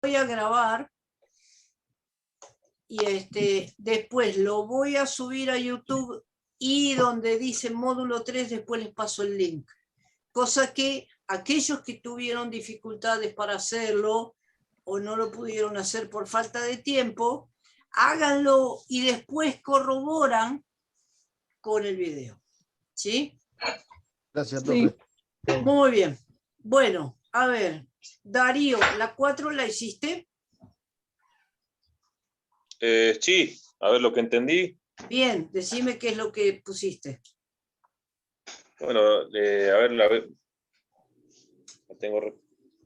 voy a grabar y después lo voy a subir a YouTube y donde dice módulo 3 después les paso el link. Cosa que aquellos que tuvieron dificultades para hacerlo o no lo pudieron hacer por falta de tiempo, háganlo y después corroboran con el video. ¿Sí? Gracias, profe. Sí. Muy bien. Bueno, a ver, Darío, ¿la 4 la hiciste? Sí, a ver lo que entendí. Bien, decime qué es lo que pusiste. Bueno, a ver, la tengo.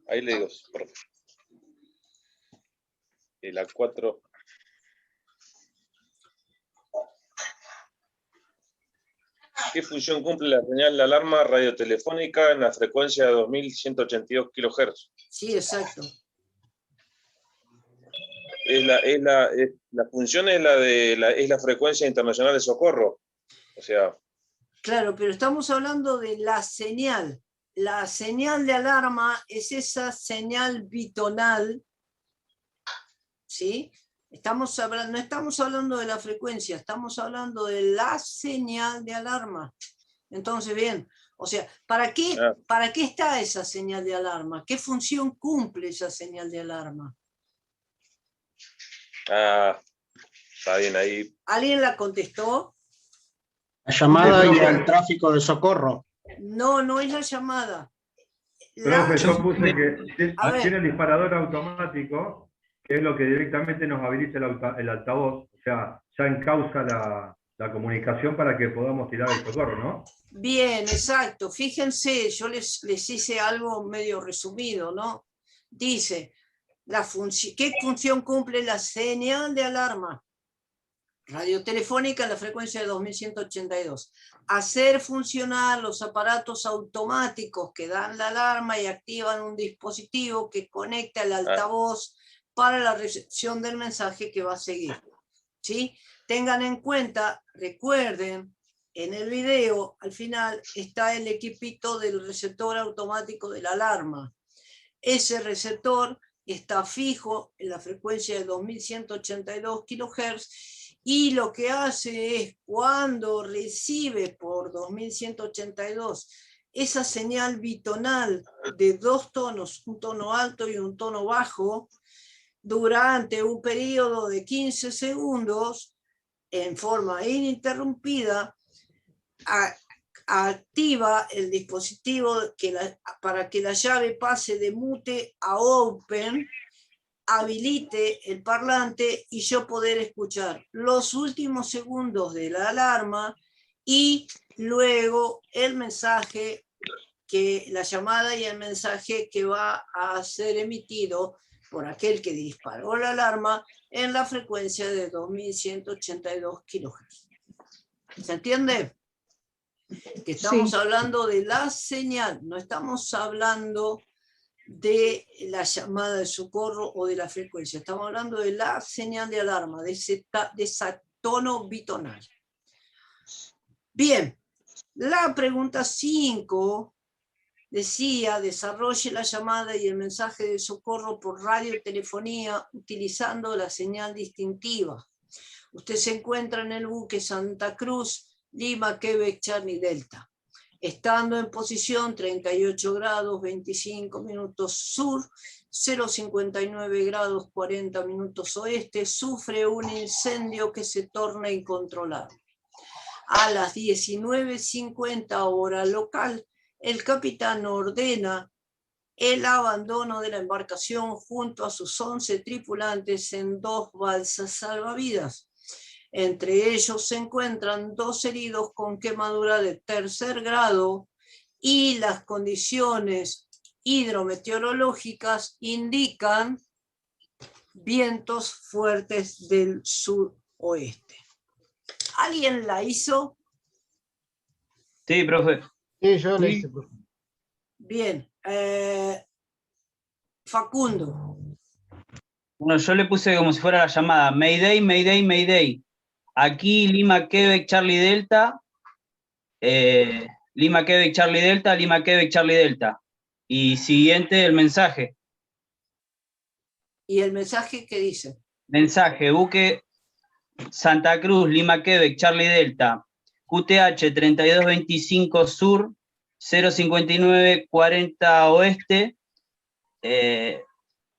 Ahí le digo, profe. La 4. ¿Qué función cumple la señal de alarma radiotelefónica en la frecuencia de 2182 kHz? Sí, exacto. La función es la frecuencia internacional de socorro. O sea. Claro, pero estamos hablando de la señal. La señal de alarma es esa señal bitonal, ¿sí? No estamos hablando de la frecuencia, estamos hablando de la señal de alarma. Entonces, bien, o sea, ¿para qué está esa señal de alarma? ¿Qué función cumple esa señal de alarma? Está bien ahí. ¿Alguien la contestó? La llamada y el tráfico de socorro. No, no es la llamada. Profe, yo puse que tiene el disparador automático, que es lo que directamente nos habilita el altavoz, o sea, ya encausa la comunicación para que podamos tirar el socorro, ¿no? Bien, exacto. Fíjense, yo les hice algo medio resumido, ¿no? Dice, ¿qué función cumple la señal de alarma radiotelefónica en la frecuencia de 2182? Hacer funcionar los aparatos automáticos que dan la alarma y activan un dispositivo que conecta el altavoz para la recepción del mensaje que va a seguir. ¿Sí? Tengan en cuenta, recuerden, en el video, al final, está el equipito del receptor automático de la alarma. Ese receptor está fijo en la frecuencia de 2182 kHz y lo que hace es, cuando recibe por 2182 esa señal bitonal de dos tonos, un tono alto y un tono bajo, durante un periodo de 15 segundos, en forma ininterrumpida, activa el dispositivo para que la llave pase de mute a open, habilite el parlante y yo poder escuchar los últimos segundos de la alarma y luego el mensaje, la llamada y el mensaje que va a ser emitido por aquel que disparó la alarma en la frecuencia de 2182 kHz. ¿Se entiende? Que estamos hablando de la señal, no estamos hablando de la llamada de socorro o de la frecuencia, estamos hablando de la señal de alarma, de ese tono bitonal. Bien, la pregunta 5 decía, desarrolle la llamada y el mensaje de socorro por radiotelefonía utilizando la señal distintiva. Usted se encuentra en el buque Santa Cruz, Lima, Quebec, Charlie, Delta. Estando en posición 38 grados 25 minutos sur, 0,59 grados 40 minutos oeste, sufre un incendio que se torna incontrolable. A las 19:50 hora local, el capitán ordena el abandono de la embarcación junto a sus 11 tripulantes en 2 balsas salvavidas. Entre ellos se encuentran 2 heridos con quemadura de 3er grado y las condiciones hidrometeorológicas indican vientos fuertes del suroeste. ¿Alguien la hizo? Sí, profe. Sí, yo la hice, profe. Bien. Facundo. Bueno, yo le puse como si fuera la llamada Mayday, Mayday, Mayday. Aquí Lima, Quebec, Charlie, Delta. Lima, Quebec, Charlie, Delta, Lima, Quebec, Charlie, Delta. Y siguiente el mensaje. ¿Y el mensaje qué dice? Mensaje, buque Santa Cruz, Lima, Quebec, Charlie Delta, QTH 3225 Sur, 05940 Oeste,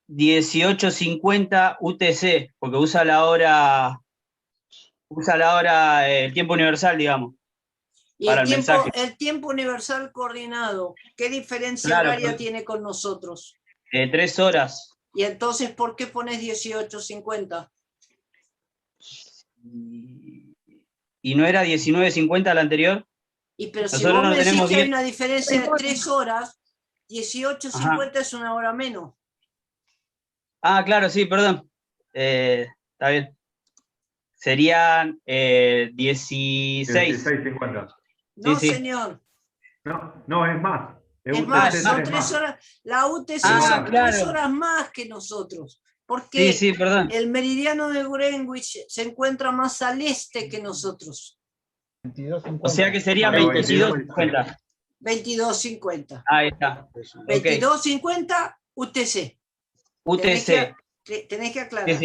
1850 UTC, porque usa la hora, el tiempo universal, digamos. Y para el el mensaje. tiempo universal coordinado, ¿qué diferencia Claro, horaria pues. tiene con nosotros? 3 horas. Y entonces, ¿por qué pones 18:50? ¿Y no era 19:50 la anterior? Pero si Nosotros vos no me decís tenemos que hay 10. una diferencia de 3 horas, 18:50 es una hora menos. Ah, claro, sí, perdón. Está bien. Serían 16. 16:50. No, Sí. señor. No, es más. Es más, UTC son es 3 más. horas. La UTC Ah, son 3 claro. horas más que nosotros. Porque Sí, perdón. el meridiano de Greenwich se encuentra más al este que nosotros. 22:50. O sea que sería Claro, 22:50. 22:50. Ahí está. 22:50 UTC. UTC. Tenés que aclarar.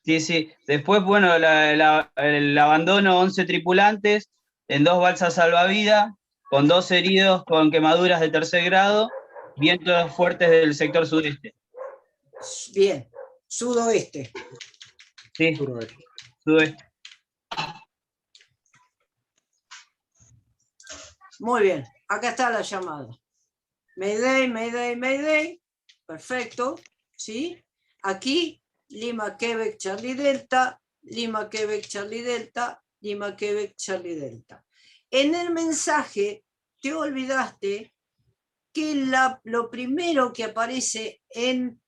Sí. Después, bueno, el abandono 11 tripulantes en 2 balsas salvavidas, con 2 heridos con quemaduras de 3er grado, vientos fuertes del sector sudeste. Bien. Sudoeste. Sí, sudeste. Muy bien. Acá está la llamada. Mayday. Perfecto. ¿Sí? Aquí, Lima, Quebec, Charlie Delta, Lima, Quebec, Charlie Delta, Lima, Quebec, Charlie Delta. En el mensaje te olvidaste que lo primero que aparece en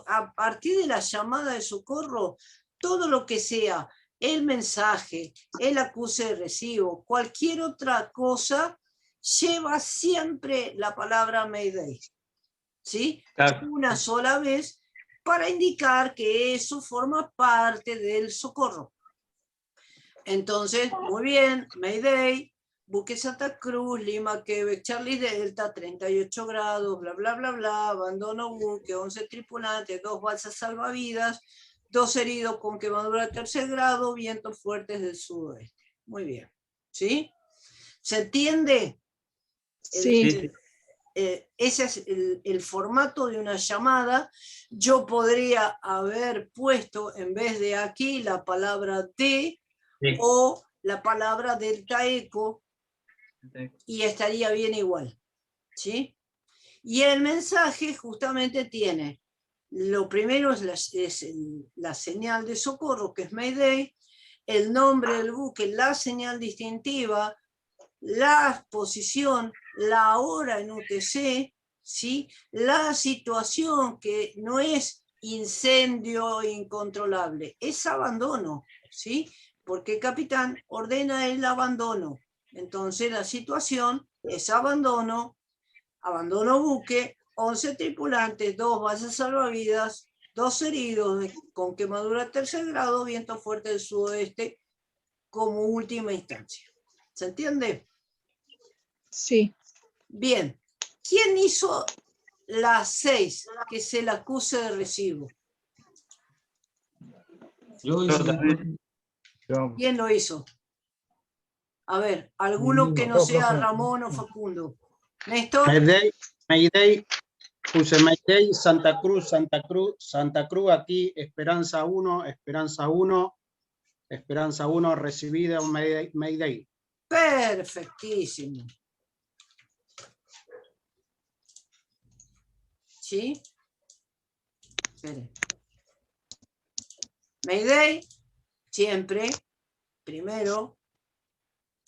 a partir de la llamada de socorro, todo lo que sea el mensaje, el acuse de recibo, cualquier otra cosa, lleva siempre la palabra Mayday. ¿Sí? Claro. Una sola vez para indicar que eso forma parte del socorro. Entonces, muy bien, Mayday, buque Santa Cruz, Lima, Quebec, Charlie Delta, 38 grados, bla, bla, bla, bla, abandono buque, 11 tripulantes, 2 balsas salvavidas, 2 heridos con quemadura de 3er grado, vientos fuertes del sudoeste. Muy bien, ¿sí? ¿Se entiende? Sí. Ese es el formato de una llamada. Yo podría haber puesto en vez de aquí la palabra de o la palabra delta eco y estaría bien igual, ¿sí? Y el mensaje justamente tiene, lo primero es la señal de socorro, que es Mayday, el nombre del buque, la señal distintiva, la posición, la hora en UTC, ¿sí? La situación que no es incendio incontrolable, es abandono, ¿sí? Porque el capitán ordena el abandono. Entonces la situación es abandono buque, 11 tripulantes, 2 balsas salvavidas, 2 heridos con quemadura de 3er grado, viento fuerte del sudoeste como última instancia. ¿Se entiende? Sí. Bien. ¿Quién hizo la 6, que es el acuse de recibo? Yo hice también. ¿Quién lo hizo? A ver, alguno que no sea Ramón o Facundo. ¿Néstor? Mayday, puse Mayday, Santa Cruz, aquí, Esperanza 1, recibida Mayday. Perfectísimo. ¿Sí? Espere. Mayday, siempre, primero.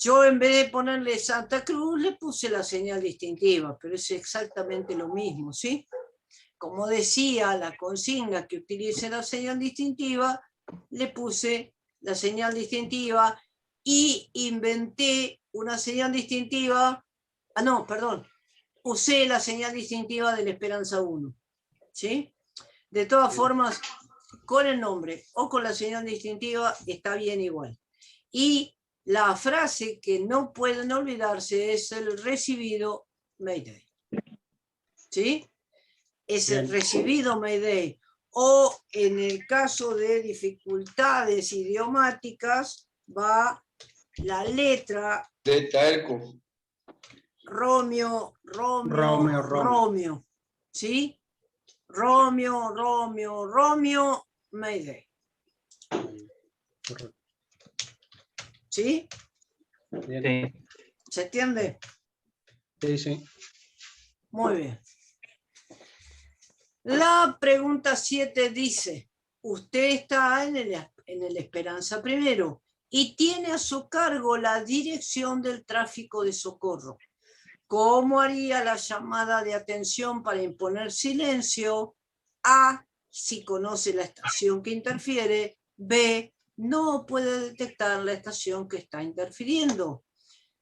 Yo en vez de ponerle Santa Cruz, le puse la señal distintiva, pero es exactamente lo mismo, ¿sí? Como decía la consigna que utilice la señal distintiva, le puse la señal distintiva y inventé una señal distintiva, usé la señal distintiva de la Esperanza 1, ¿sí? De todas formas, con el nombre o con la señal distintiva está bien igual. Y la frase que no pueden olvidarse es el recibido Mayday. ¿Sí? Es el recibido Mayday o en el caso de dificultades idiomáticas va la letra Delta Eco. Romeo, ¿sí? Romeo, Mayday. ¿Sí? Sí. ¿Se entiende? Sí, sí. Muy bien. La pregunta 7 dice, usted está en el Esperanza Primero y tiene a su cargo la dirección del tráfico de socorro. ¿Cómo haría la llamada de atención para imponer silencio? A, si conoce la estación que interfiere. B, no puede detectar la estación que está interfiriendo.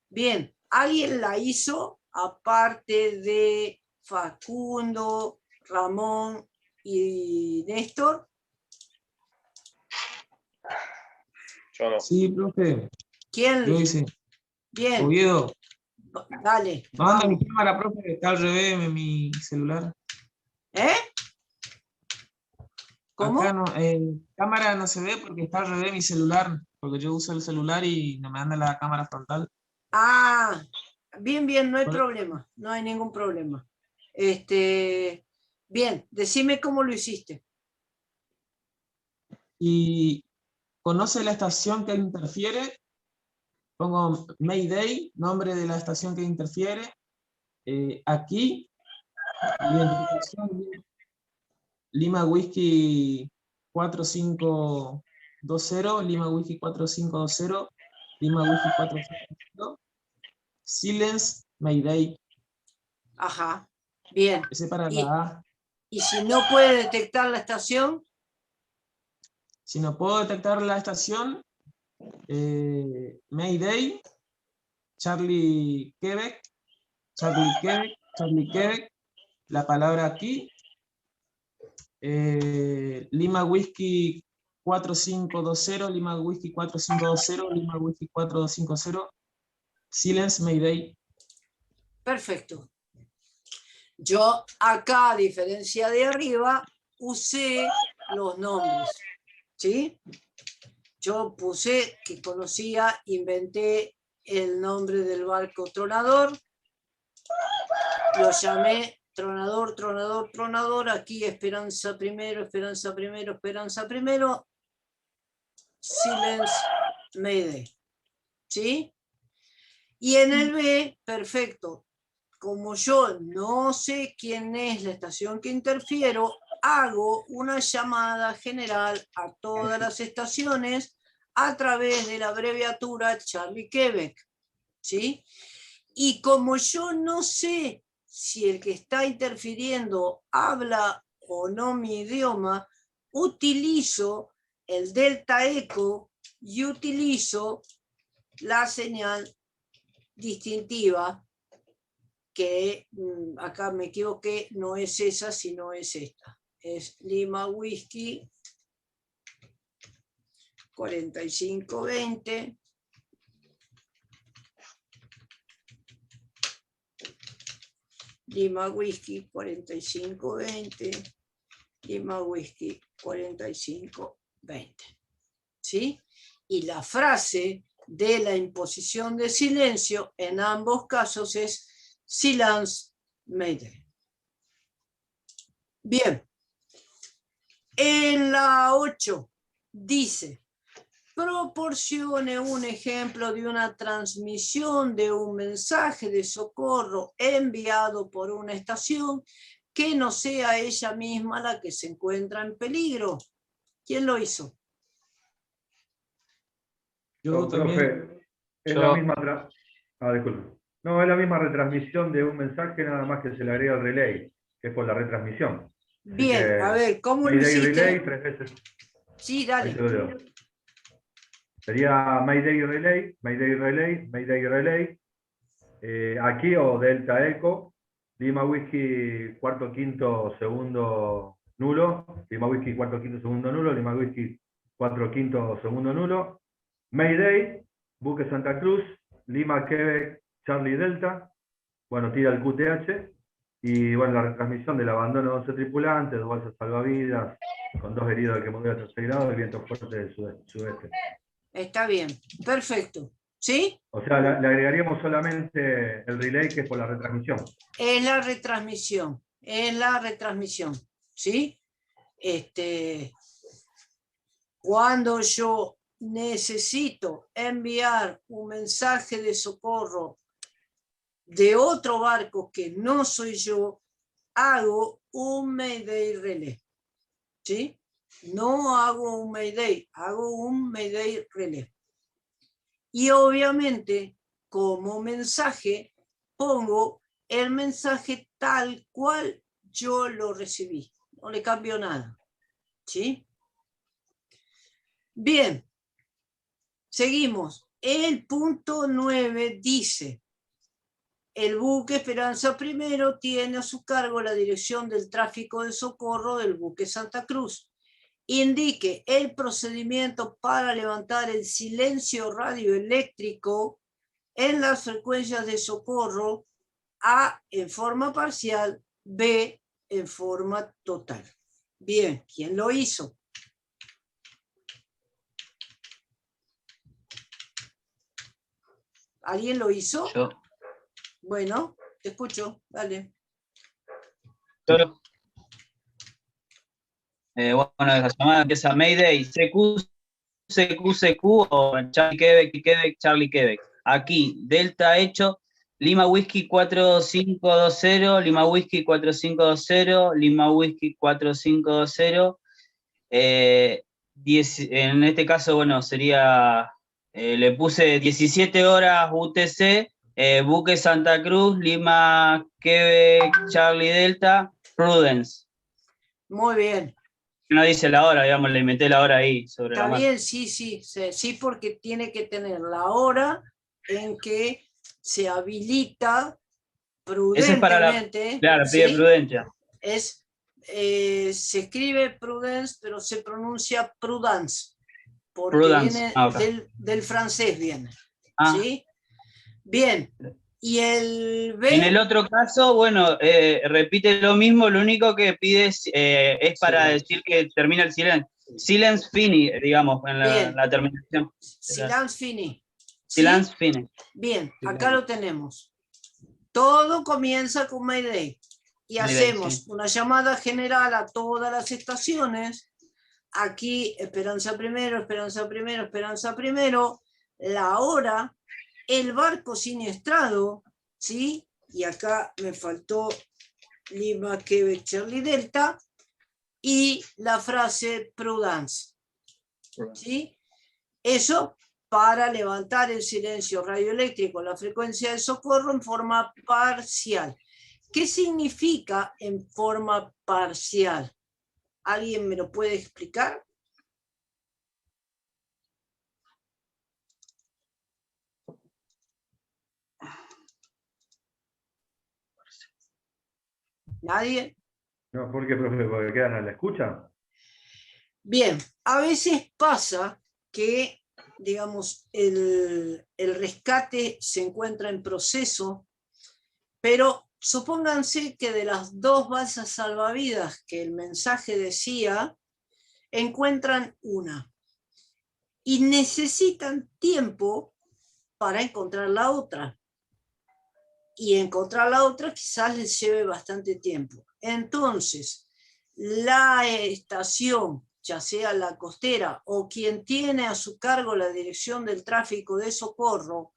Bien, ¿alguien la hizo aparte de Facundo, Ramón y Néstor? Yo no. Sí, profe, ¿Quién? yo hice. Bien, Oviedo, dale. no anda mi Vamos. cámara, profe, está al revés en mi celular. ¿Eh? ¿Cómo? Acá no, cámara no se ve porque está al revés mi celular, porque yo uso el celular y no me anda la cámara frontal. Ah, bien, no hay problema, no hay ningún problema. Bien, decime cómo lo hiciste. Y conoce la estación que interfiere, pongo Mayday, nombre de la estación que interfiere, aquí, identificación Lima Whiskey 4520, Lima Whiskey 4520, Lima Whiskey 4520, Silence Mayday. Ajá, bien. Ese para la A. ¿Y si no puede detectar la estación? Si no puedo detectar la estación, Mayday, Charlie Quebec, la palabra aquí, Lima Whiskey 4520, Lima Whiskey 4520, Lima Whiskey 450, Silence Mayday. Perfecto. Yo acá, a diferencia de arriba, usé los nombres, ¿sí? Yo puse que conocía, inventé el nombre del barco Tronador, lo llamé Tronador, aquí Esperanza Primero, Silence Mayday, ¿sí? Y en el B, perfecto, como yo no sé quién es la estación que interfiero, hago una llamada general a todas las estaciones a través de la abreviatura Charlie Quebec, ¿sí? Y como yo no sé si el que está interfiriendo habla o no mi idioma, utilizo el delta eco y utilizo la señal distintiva que acá me equivoqué, no es esa, sino es esta. Es Lima Whiskey 4520. Lima Whiskey 4520. Lima Whiskey 4520. ¿Sí? Y la frase de la imposición de silencio en ambos casos es Silence Mayday. Bien. En la 8 dice, proporcione un ejemplo de una transmisión de un mensaje de socorro enviado por una estación que no sea ella misma la que se encuentra en peligro. ¿Quién lo hizo? Yo también. Profe, es la misma disculpe. No, es la misma retransmisión de un mensaje, nada más que se le agrega el relay, que es por la retransmisión. Bien, a ver, ¿cómo lo Mayday hiciste? relay 3 veces. Sí, dale. Ahí te lo digo. Sería Mayday relay, Mayday relay, Mayday relay. Aquí o Delta Eco, Lima Whiskey cuarto quinto segundo nulo, Lima Whiskey cuarto quinto segundo nulo, Lima Whiskey cuatro quinto segundo nulo. Mayday, buque Santa Cruz, Lima Quebec, Charlie Delta, bueno, tira el QTH, y bueno, la retransmisión del abandono de 11 tripulantes, 2 balsas salvavidas, con 2 heridos de quemadura de tercer grado, el viento fuerte del sudeste. Está bien, perfecto. ¿Sí? O sea, le agregaríamos solamente el relay, que es por la retransmisión. Es la retransmisión, ¿sí? Cuando yo necesito enviar un mensaje de socorro de otro barco que no soy yo, hago un Mayday relay, ¿sí? No hago un Mayday, hago un Mayday relay. Y obviamente, como mensaje, pongo el mensaje tal cual yo lo recibí. No le cambio nada, ¿sí? Bien, seguimos. El punto 9 dice: el buque Esperanza I tiene a su cargo la dirección del tráfico de socorro del buque Santa Cruz. Indique el procedimiento para levantar el silencio radioeléctrico en las frecuencias de socorro, A en forma parcial, B en forma total. Bien, ¿quién lo hizo? ¿Alguien lo hizo? Yo. Bueno, te escucho, dale. Bueno, la llamada empieza Mayday, CQ o Charlie Quebec, Charlie Quebec. Aquí, Delta hecho, Lima Whisky 4520, Lima Whisky 4520, Lima Whisky 4520. En este caso, bueno, sería, le puse 17 horas UTC, buque Santa Cruz, Lima Quebec, Charlie Delta, Prudence. Muy bien. No dice la hora, digamos, le inventé la hora ahí sobre Está la marcha. bien, sí, porque tiene que tener la hora en que se habilita Ese es para la, prudentemente. claro, ¿sí? pide prudencia. Se escribe prudence, pero se pronuncia prudence, porque Prudence. viene Okay. del francés, viene. Ah. ¿Sí? Bien. Y el B. En el otro caso, bueno, repite lo mismo, lo único que pide es para decir que termina el silencio. Silence fini, digamos, en la terminación. Silence fini. Silence ¿sí? fini. Bien, acá lo tenemos. Todo comienza con Mayday. Y hacemos una llamada general a todas las estaciones. Aquí, Esperanza primero, Esperanza primero, Esperanza primero. La hora, el barco siniestrado, ¿sí? Y acá me faltó Lima, Quebec, Charlie Delta. Y la frase Prudence, ¿sí? Eso para levantar el silencio radioeléctrico, la frecuencia de socorro en forma parcial. ¿Qué significa en forma parcial? ¿Alguien me lo puede explicar? ¿Nadie? No, ¿por qué, profe? ¿Porque quedan a la escucha? Bien, a veces pasa que, digamos, el rescate se encuentra en proceso, pero supónganse que de las 2 balsas salvavidas que el mensaje decía, encuentran una y necesitan tiempo para encontrar la otra. Y encontrar la otra quizás les lleve bastante tiempo. Entonces, la estación, ya sea la costera o quien tiene a su cargo la dirección del tráfico de socorro,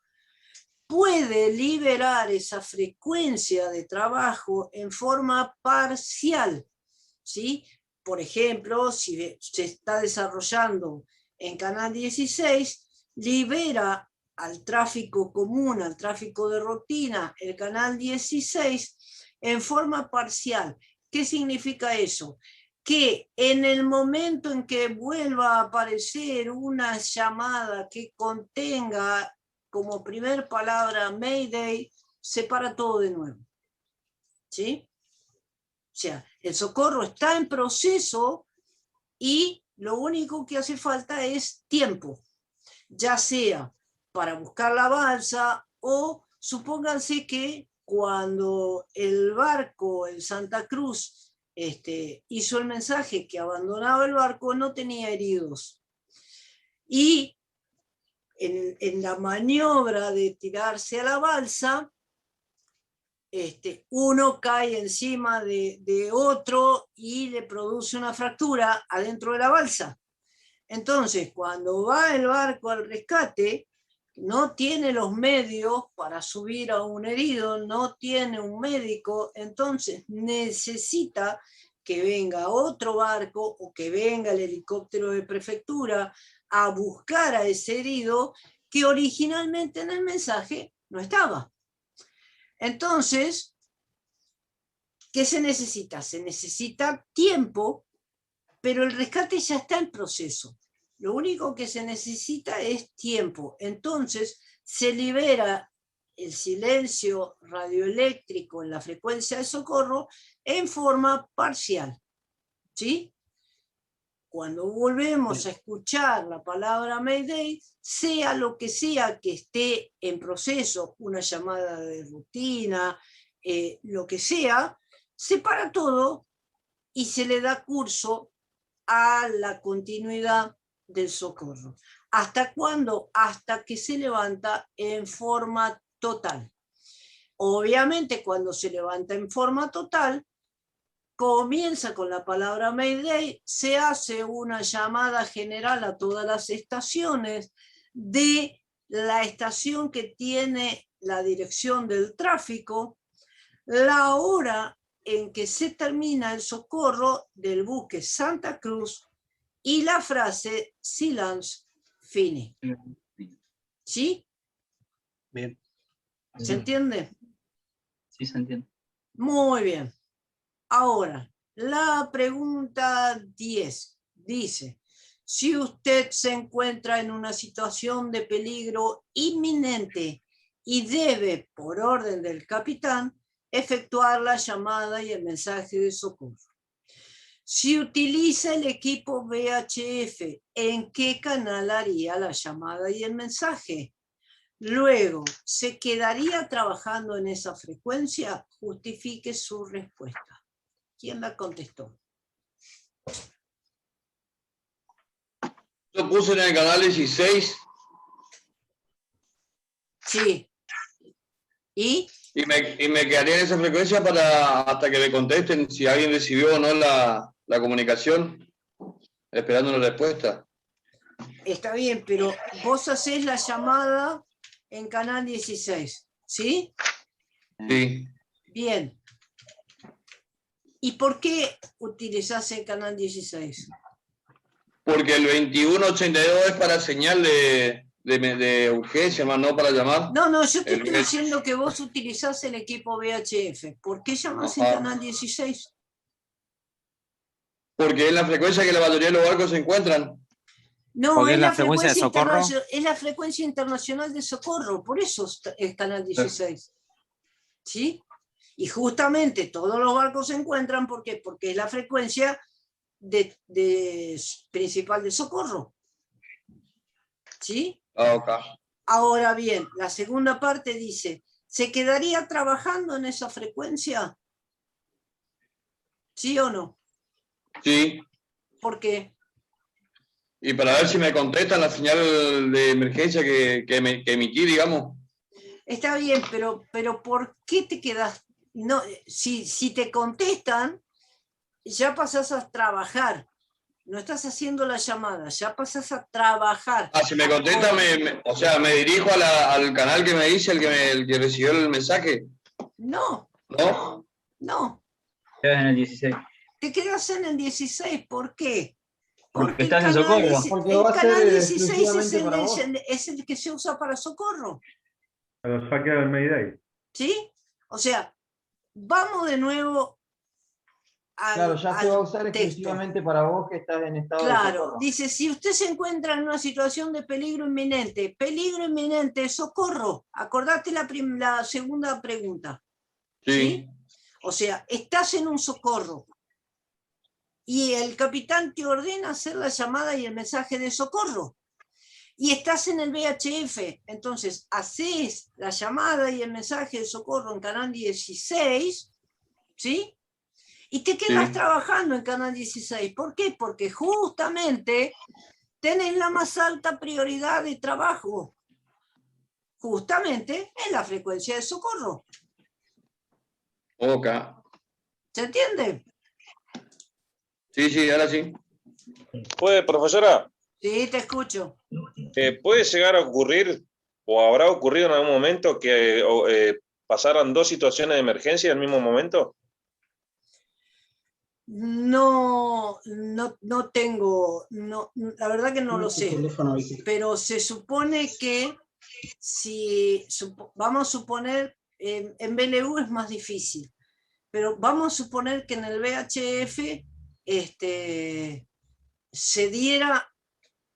puede liberar esa frecuencia de trabajo en forma parcial, ¿sí? Por ejemplo, si se está desarrollando en Canal 16, libera al tráfico común, al tráfico de rutina, el Canal 16 en forma parcial. ¿Qué significa eso? Que en el momento en que vuelva a aparecer una llamada que contenga como primer palabra Mayday, se para todo de nuevo. ¿Sí? O sea, el socorro está en proceso y lo único que hace falta es tiempo, ya sea para buscar la balsa o supónganse que cuando el barco, el Santa Cruz, hizo el mensaje que abandonaba el barco, no tenía heridos. Y en la maniobra de tirarse a la balsa, uno cae encima de otro y le produce una fractura adentro de la balsa. Entonces, cuando va el barco al rescate, no tiene los medios para subir a un herido, no tiene un médico, entonces necesita que venga otro barco o que venga el helicóptero de prefectura a buscar a ese herido que originalmente en el mensaje no estaba. Entonces, ¿qué se necesita? Se necesita tiempo, pero el rescate ya está en proceso. Lo único que se necesita es tiempo. Entonces, se libera el silencio radioeléctrico en la frecuencia de socorro en forma parcial. ¿Sí? Cuando volvemos a escuchar la palabra Mayday, sea lo que sea que esté en proceso, una llamada de rutina, lo que sea, se para todo y se le da curso a la continuidad del socorro. ¿Hasta cuándo? Hasta que se levanta en forma total. Obviamente, cuando se levanta en forma total, comienza con la palabra Mayday, se hace una llamada general a todas las estaciones de la estación que tiene la dirección del tráfico, la hora en que se termina el socorro del buque Santa Cruz y la frase Silence Fini. ¿Sí? Bien. ¿Se entiende? Sí, se entiende. Muy bien. Ahora, la pregunta 10 dice, si usted se encuentra en una situación de peligro inminente y debe, por orden del capitán, efectuar la llamada y el mensaje de socorro. Si utiliza el equipo VHF, ¿en qué canal haría la llamada y el mensaje? Luego, ¿se quedaría trabajando en esa frecuencia? Justifique su respuesta. ¿Quién la contestó? Yo puse en el canal 16. Sí. ¿Y? Y me quedaría en esa frecuencia hasta que me contesten si alguien recibió o no la comunicación, esperando una respuesta. Está bien, pero vos hacés la llamada en canal 16, ¿sí? Sí. Bien. ¿Y por qué utilizás el canal 16? Porque el 2182 es para señal de urgencia, más no para llamar. No, yo te estoy diciendo que vos utilizás el equipo VHF. ¿Por qué llamás en canal 16? Porque es la frecuencia que la mayoría de los barcos se encuentran. No, es la frecuencia de socorro. Es la frecuencia internacional de socorro, por eso es canal 16. ¿Sí? Y justamente todos los barcos se encuentran porque es la frecuencia principal de socorro. ¿Sí? Okay. Ahora bien, la segunda parte dice, ¿se quedaría trabajando en esa frecuencia? ¿Sí o no? Sí. ¿Por qué? Y para ver si me contestan la señal de emergencia que emití, digamos. Está bien, pero ¿por qué te quedas? No, si te contestan, ya pasás a trabajar. No estás haciendo la llamada, ya pasás a trabajar. Si me contestan, o sea, me dirijo al canal que me dice el que recibió el mensaje. No. ¿No? No. Te quedas en el 16. Te quedas en el 16, ¿por qué? Porque estás en socorro. Porque el va a ser canal 16 exclusivamente es el que se usa para socorro. Pero se ha quedado el Mayday. ¿Sí? O sea, vamos de nuevo Claro, ya se va a usar exclusivamente para vos que estás en estado de socorro. Claro, dice, si usted se encuentra en una situación de peligro inminente, socorro. Acordate la segunda pregunta. Sí. O sea, estás en un socorro y el capitán te ordena hacer la llamada y el mensaje de socorro. Y estás en el VHF, entonces haces la llamada y el mensaje de socorro en canal 16, ¿sí? Y te quedas Sí. trabajando en Canal 16. ¿Por qué? Porque justamente tenés la más alta prioridad de trabajo. Justamente en la frecuencia de socorro. Ok. ¿Se entiende? Sí, ahora sí. ¿Puede, profesora? Sí, te escucho. ¿Puede llegar a ocurrir o habrá ocurrido en algún momento que pasaran dos situaciones de emergencia al mismo momento? No tengo, la verdad que no lo sé, pero se supone que si, vamos a suponer, en BLU es más difícil, pero vamos a suponer que en el VHF se diera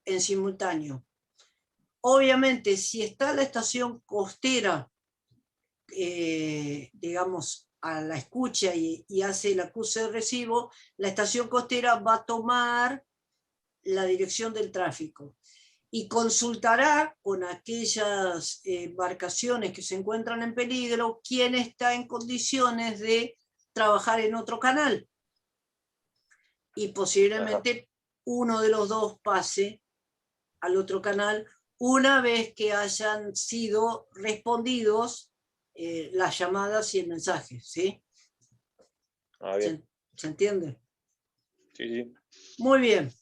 en simultáneo. Obviamente, si está la estación costera, digamos, a la escucha y hace el acuse de recibo, la estación costera va a tomar la dirección del tráfico y consultará con aquellas embarcaciones que se encuentran en peligro quién está en condiciones de trabajar en otro canal. Y posiblemente uno de los dos pase al otro canal una vez que hayan sido respondidos las llamadas y el mensaje, ¿sí? Bien. ¿Se entiende? Sí. Muy bien.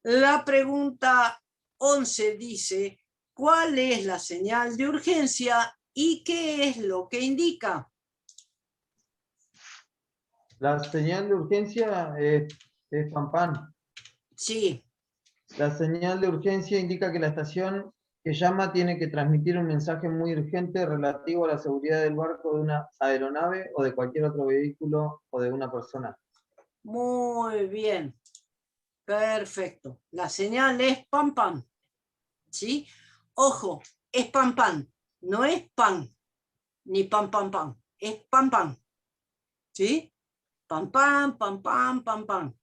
La pregunta 11 dice, ¿cuál es la señal de urgencia y qué es lo que indica? La señal de urgencia es pam pam. Sí. La señal de urgencia indica que la estación que llama tiene que transmitir un mensaje muy urgente relativo a la seguridad del barco, de una aeronave o de cualquier otro vehículo o de una persona. Muy bien. Perfecto. La señal es pam pam. ¿Sí? Ojo, es pam pam. No es pan, ni pam pam pam. Es pam pam. ¿Sí? Pam pam, pam pam, pam pam.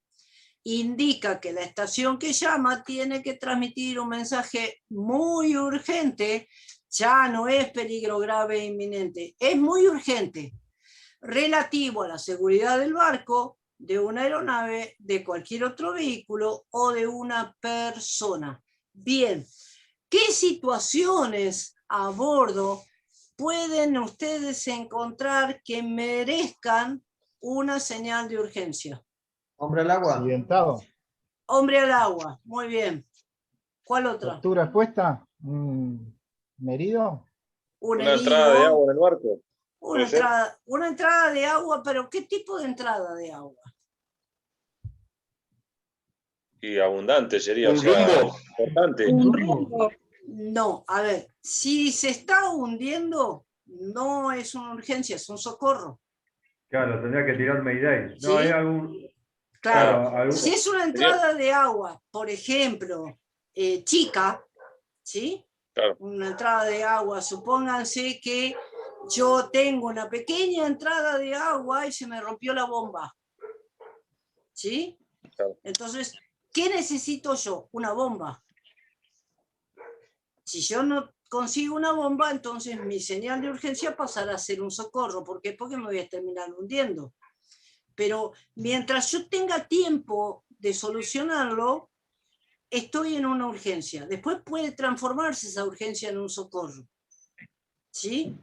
Indica que la estación que llama tiene que transmitir un mensaje muy urgente, ya no es peligro grave e inminente, es muy urgente, relativo a la seguridad del barco, de una aeronave, de cualquier otro vehículo o de una persona. Bien, ¿qué situaciones a bordo pueden ustedes encontrar que merezcan una señal de urgencia? Hombre al agua. Accidentado. Hombre al agua, muy bien. ¿Cuál otra? Fractura expuesta. ¿Un herido? Un Una entrada de herido. agua en el barco. Una entrada de agua, pero ¿qué tipo de entrada de agua? Y abundante sería, Un rumbo. importante. Un rumbo. No, a ver, si se está hundiendo, no es una urgencia, es un socorro. Claro, tendría que tirar Mayday. No, ¿Sí? hay algún... Claro, si es una entrada de agua, por ejemplo, chica, ¿sí? Claro. Una entrada de agua, supónganse que yo tengo una pequeña entrada de agua y se me rompió la bomba, ¿sí? Claro. Entonces, ¿qué necesito yo? Una bomba. Si yo no consigo una bomba, entonces mi señal de urgencia pasará a ser un socorro. ¿Por qué? Porque me voy a terminar hundiendo. Pero mientras yo tenga tiempo de solucionarlo, estoy en una urgencia. Después puede transformarse esa urgencia en un socorro. ¿Sí?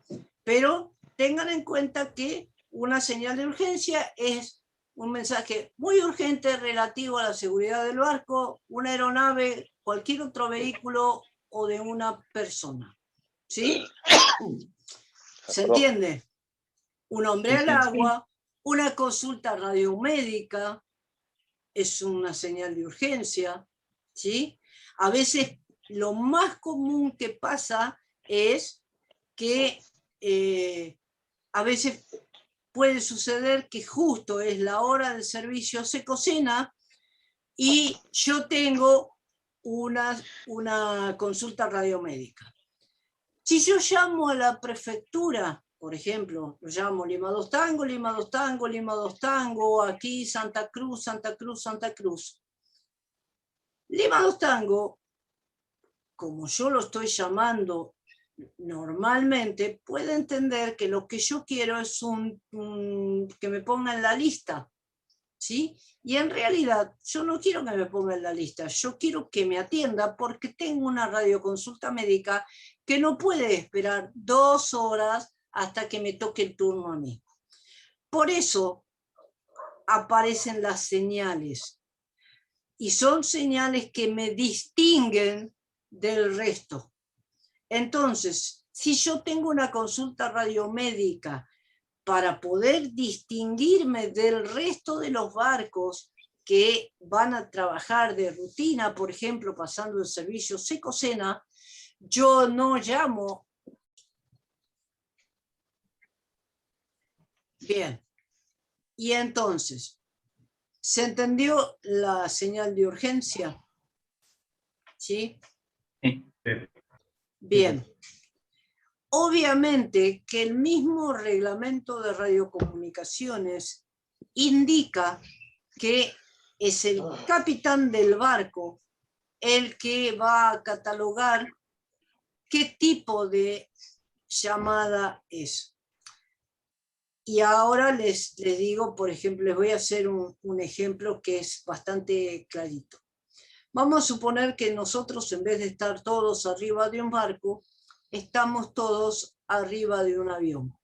Pero tengan en cuenta que una señal de urgencia es un mensaje muy urgente relativo a la seguridad del barco, una aeronave, cualquier otro vehículo o de una persona. ¿Sí? ¿Se entiende? Un hombre al agua, una consulta radiomédica es una señal de urgencia, ¿sí? A veces lo más común que pasa es que a veces puede suceder que justo es la hora del servicio, se cocina y yo tengo una consulta radiomédica. Si yo llamo a la prefectura, por ejemplo, lo llamo Lima 2 Tango, Lima 2 Tango, Lima 2 Tango, aquí Santa Cruz, Santa Cruz, Santa Cruz. Lima 2 Tango, como yo lo estoy llamando normalmente, puede entender que lo que yo quiero es que me ponga en la lista, ¿sí? Y en realidad yo no quiero que me ponga en la lista, yo quiero que me atienda porque tengo una radioconsulta médica que no puede esperar 2 horas hasta que me toque el turno a mí. Por eso aparecen las señales. Y son señales que me distinguen del resto. Entonces, si yo tengo una consulta radiomédica para poder distinguirme del resto de los barcos que van a trabajar de rutina, por ejemplo, pasando el servicio Secocena, yo no llamo. Bien. Y entonces, ¿se entendió la señal de urgencia? ¿Sí? Sí. Bien. Obviamente que el mismo reglamento de radiocomunicaciones indica que es el capitán del barco el que va a catalogar qué tipo de llamada es. Y ahora les digo, por ejemplo, les voy a hacer un ejemplo que es bastante clarito. Vamos a suponer que nosotros, en vez de estar todos arriba de un barco, estamos todos arriba de un avión.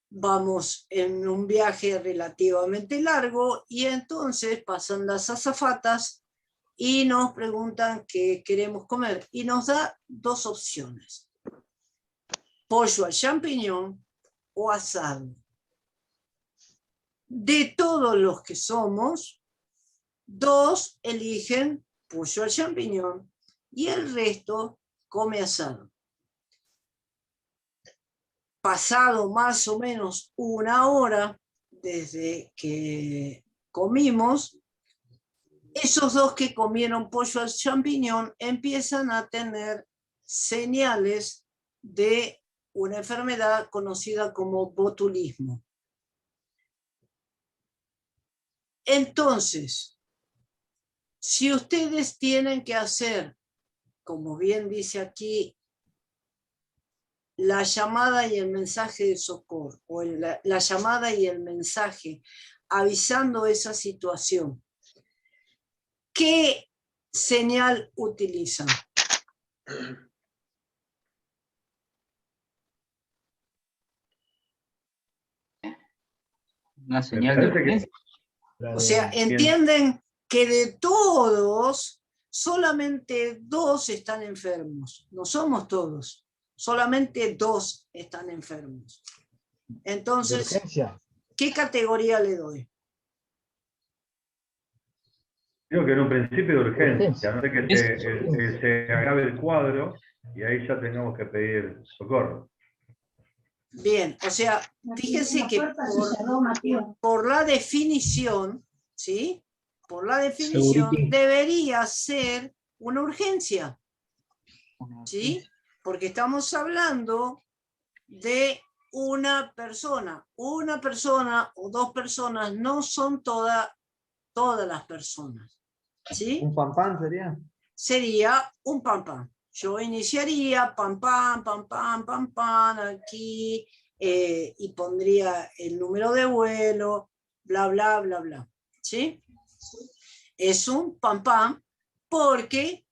Vamos en un viaje relativamente largo y entonces pasan las azafatas y nos preguntan qué queremos comer. Y nos da 2 opciones. Pollo al champiñón o asado. De todos los que somos, 2 eligen pollo al champiñón y el resto come asado. Pasado más o menos 1 hora desde que comimos, esos 2 que comieron pollo al champiñón empiezan a tener señales de una enfermedad conocida como botulismo. Entonces, si ustedes tienen que hacer, como bien dice aquí, la llamada y el mensaje de socorro, o la llamada y el mensaje avisando esa situación, ¿qué señal utilizan? Una señal de urgencia. O sea, entienden que de todos, solamente 2 están enfermos. No somos todos. Solamente 2 están enfermos. Entonces, ¿qué categoría le doy? Creo que en un principio de urgencia, no sé que se agrave el cuadro y ahí ya tengamos que pedir socorro. Bien, o sea, fíjense que por la definición, ¿sí? Por la definición debería ser una urgencia, ¿sí? Porque estamos hablando de una persona o 2 personas, no son todas las personas, ¿sí? ¿Un pan sería? Sería un pan. Yo iniciaría pan, aquí, y pondría el número de vuelo, bla, bla, bla, bla, ¿sí? Es un pan porque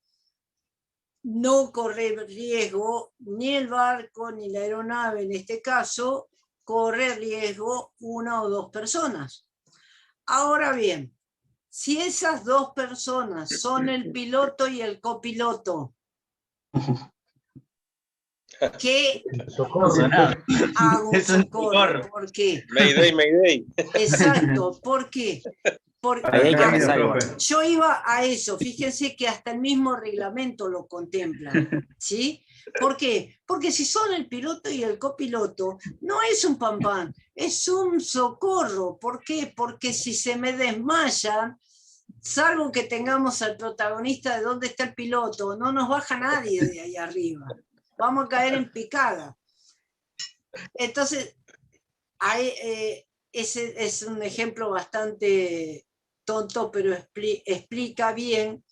no corre riesgo ni el barco ni la aeronave, en este caso, corre riesgo 1 o 2 personas. Ahora bien, si esas 2 personas son el piloto y el copiloto, ¿qué hago un socorro? ¿Por qué? Mayday. Exacto, ¿por qué? Porque yo iba a eso, fíjense que hasta el mismo reglamento lo contempla, ¿sí? ¿Por qué? Porque si son el piloto y el copiloto, no es un pan, es un socorro. ¿Por qué? Porque si se me desmayan, salvo que tengamos al protagonista de dónde está el piloto, no nos baja nadie de ahí arriba. Vamos a caer en picada. Entonces, ese es un ejemplo bastante tonto, pero explica bien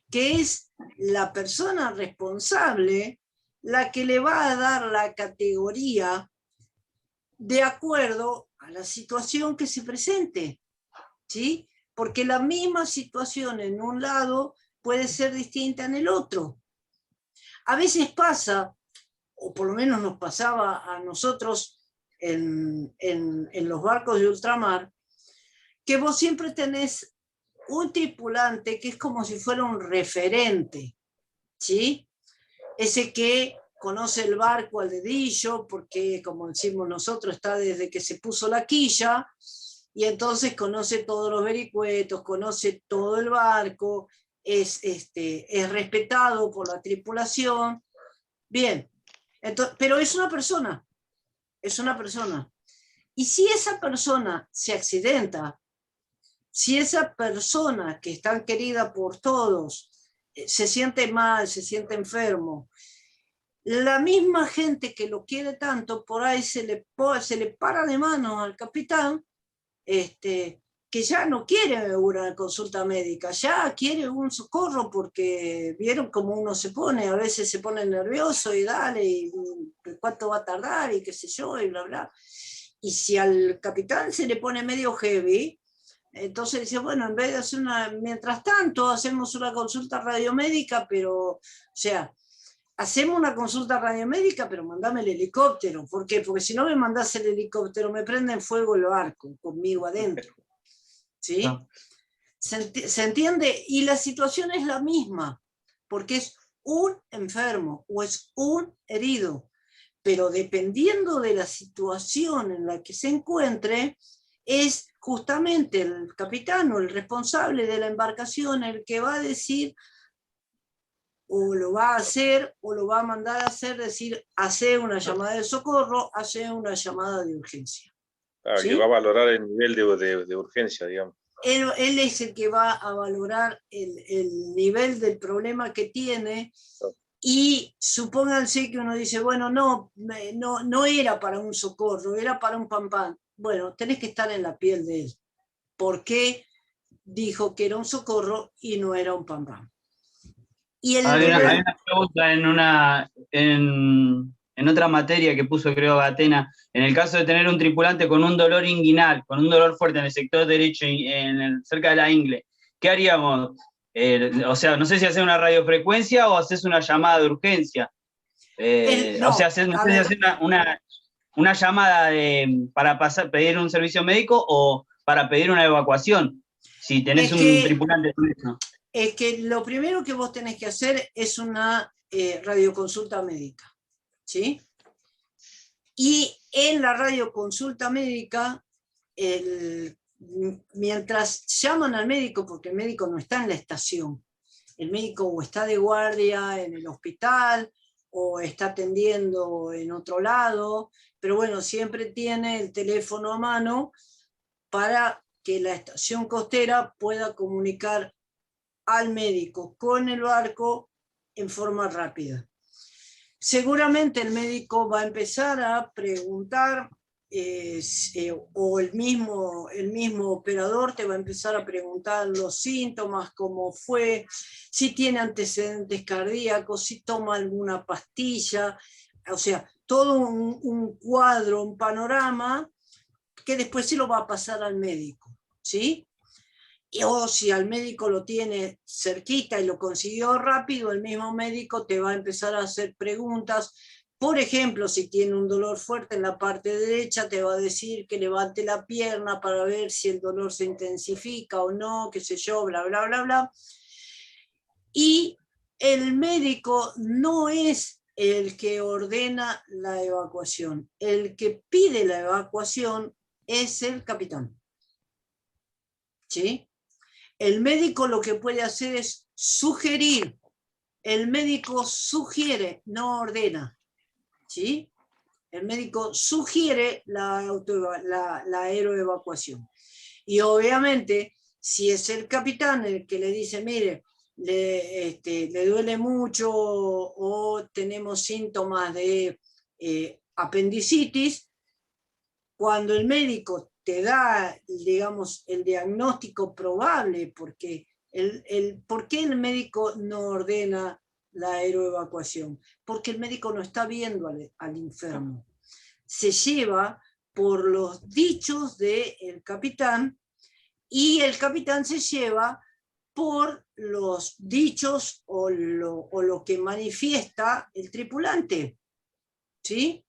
que es la persona responsable la que le va a dar la categoría de acuerdo a la situación que se presente, ¿sí? Porque la misma situación en un lado puede ser distinta en el otro. A veces pasa, o por lo menos nos pasaba a nosotros en los barcos de ultramar, que vos siempre tenés un tripulante que es como si fuera un referente, ¿sí? Ese que conoce el barco al dedillo, porque como decimos nosotros, está desde que se puso la quilla, y entonces conoce todos los vericuetos, conoce todo el barco, es respetado por la tripulación. Bien, entonces, pero es una persona. Y si esa persona se accidenta, si esa persona que es tan querida por todos se siente mal, se siente enfermo, la misma gente que lo quiere tanto, por ahí se le para de manos al capitán, que ya no quiere una consulta médica, ya quiere un socorro, porque vieron cómo uno se pone, a veces se pone nervioso y dale, y cuánto va a tardar, y qué sé yo, y bla, bla. Y si al capitán se le pone medio heavy, entonces dice, bueno, en vez de hacer mientras tanto, hacemos una consulta radiomédica, pero, o sea, hacemos una consulta radiomédica, pero mandame el helicóptero. ¿Por qué? Porque si no me mandás el helicóptero, me prende en fuego el barco, conmigo adentro. ¿Sí? No. ¿Se entiende? Y la situación es la misma, porque es un enfermo o es un herido. Pero dependiendo de la situación en la que se encuentre, es justamente el capitán o el responsable de la embarcación el que va a decir, o lo va a hacer, o lo va a mandar a hacer, decir, hace una llamada de socorro, hace una llamada de urgencia. Claro, ¿sí? Que va a valorar el nivel de urgencia, digamos. Él es el que va a valorar el nivel del problema que tiene. Y supónganse que uno dice, bueno, no era para un socorro, era para un pam-pam. Bueno, tenés que estar en la piel de él. ¿Por qué dijo que era un socorro y no era un pam-pam? Hay una pregunta en otra materia que puso, creo, Gatena. En el caso de tener un tripulante con un dolor inguinal, con un dolor fuerte en el sector derecho, cerca de la ingle, ¿qué haríamos? O sea, no sé si hacer una radiofrecuencia o haces una llamada de urgencia. O sea, hacer una llamada para pedir un servicio médico o para pedir una evacuación, si tenés un tripulante con eso. Es que lo primero que vos tenés que hacer es una radioconsulta médica, ¿sí? Y en la radioconsulta médica, mientras llaman al médico, porque el médico no está en la estación, el médico o está de guardia en el hospital o está atendiendo en otro lado, pero bueno, siempre tiene el teléfono a mano para que la estación costera pueda comunicar al médico con el barco en forma rápida. Seguramente el médico va a empezar a preguntar, o el mismo operador te va a empezar a preguntar los síntomas, cómo fue, si tiene antecedentes cardíacos, si toma alguna pastilla, o sea, todo un cuadro, un panorama que después se lo va a pasar al médico, ¿sí? O si al médico lo tiene cerquita y lo consiguió rápido, el mismo médico te va a empezar a hacer preguntas. Por ejemplo, si tiene un dolor fuerte en la parte derecha, te va a decir que levante la pierna para ver si el dolor se intensifica o no, qué sé yo, bla, bla, bla, bla. Y el médico no es el que ordena la evacuación. El que pide la evacuación es el capitán. ¿Sí? El médico lo que puede hacer es sugerir. El médico sugiere, no ordena. ¿Sí? El médico sugiere la aeroevacuación. Y obviamente, si es el capitán el que le dice, mire, le duele mucho o tenemos síntomas de apendicitis, cuando el médico te da, digamos, el diagnóstico probable, porque ¿por qué el médico no ordena la aeroevacuación? Porque el médico no está viendo al enfermo. Se lleva por los dichos del capitán, y el capitán se lleva por los dichos o lo que manifiesta el tripulante, ¿sí?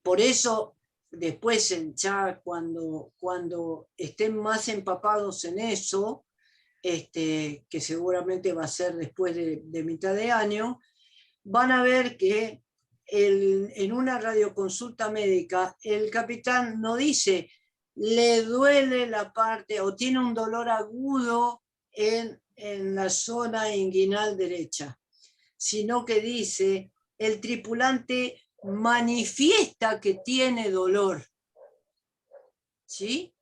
Por eso, después ya cuando estén más empapados en eso, que seguramente va a ser después de mitad de año, van a ver que en una radioconsulta médica el capitán no dice le duele la parte o tiene un dolor agudo en la zona inguinal derecha, sino que dice el tripulante manifiesta que tiene dolor, ¿sí?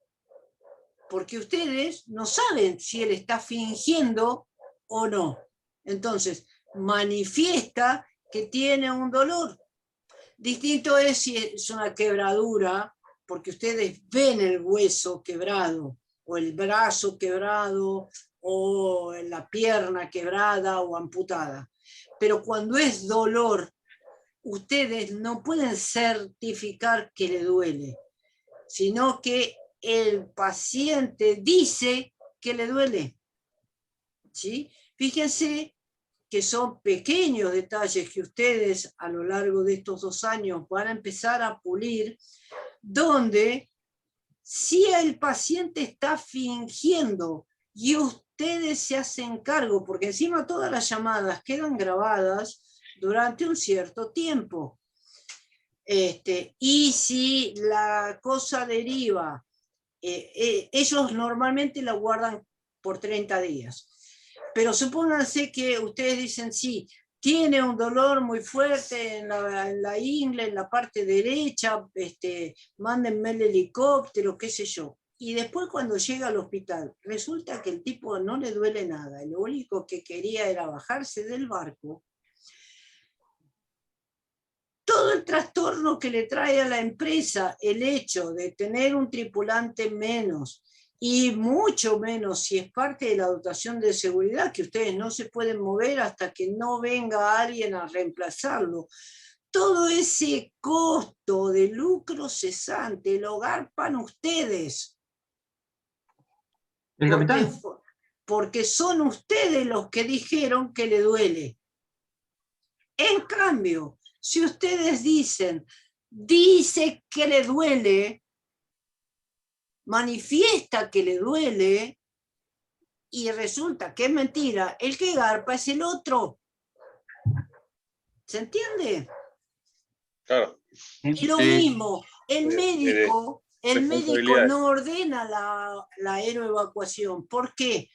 Porque ustedes no saben si él está fingiendo o no. Entonces, manifiesta que tiene un dolor. Distinto es si es una quebradura, porque ustedes ven el hueso quebrado, o el brazo quebrado, o la pierna quebrada o amputada. Pero cuando es dolor, ustedes no pueden certificar que le duele, sino que el paciente dice que le duele, ¿sí? Fíjense que son pequeños detalles que ustedes a lo largo de estos 2 años van a empezar a pulir, donde si el paciente está fingiendo y ustedes se hacen cargo, porque encima todas las llamadas quedan grabadas durante un cierto tiempo. Y si la cosa deriva, ellos normalmente la guardan por 30 días. Pero supónganse que ustedes dicen, sí, tiene un dolor muy fuerte en la ingle, en la parte derecha, mándenme el helicóptero, qué sé yo. Y después cuando llega al hospital, resulta que el tipo no le duele nada, y lo único que quería era bajarse del barco. Todo el trastorno que le trae a la empresa el hecho de tener un tripulante menos, y mucho menos si es parte de la dotación de seguridad, que ustedes no se pueden mover hasta que no venga alguien a reemplazarlo. Todo ese costo de lucro cesante lo garpan ustedes. ¿El capitán? Porque son ustedes los que dijeron que le duele. En cambio, si ustedes dicen, dice que le duele, manifiesta que le duele, y resulta que es mentira, el que garpa es el otro. ¿Se entiende? Claro. Y lo mismo, el médico responsabilidades. no ordena la aeroevacuación. ¿Por qué?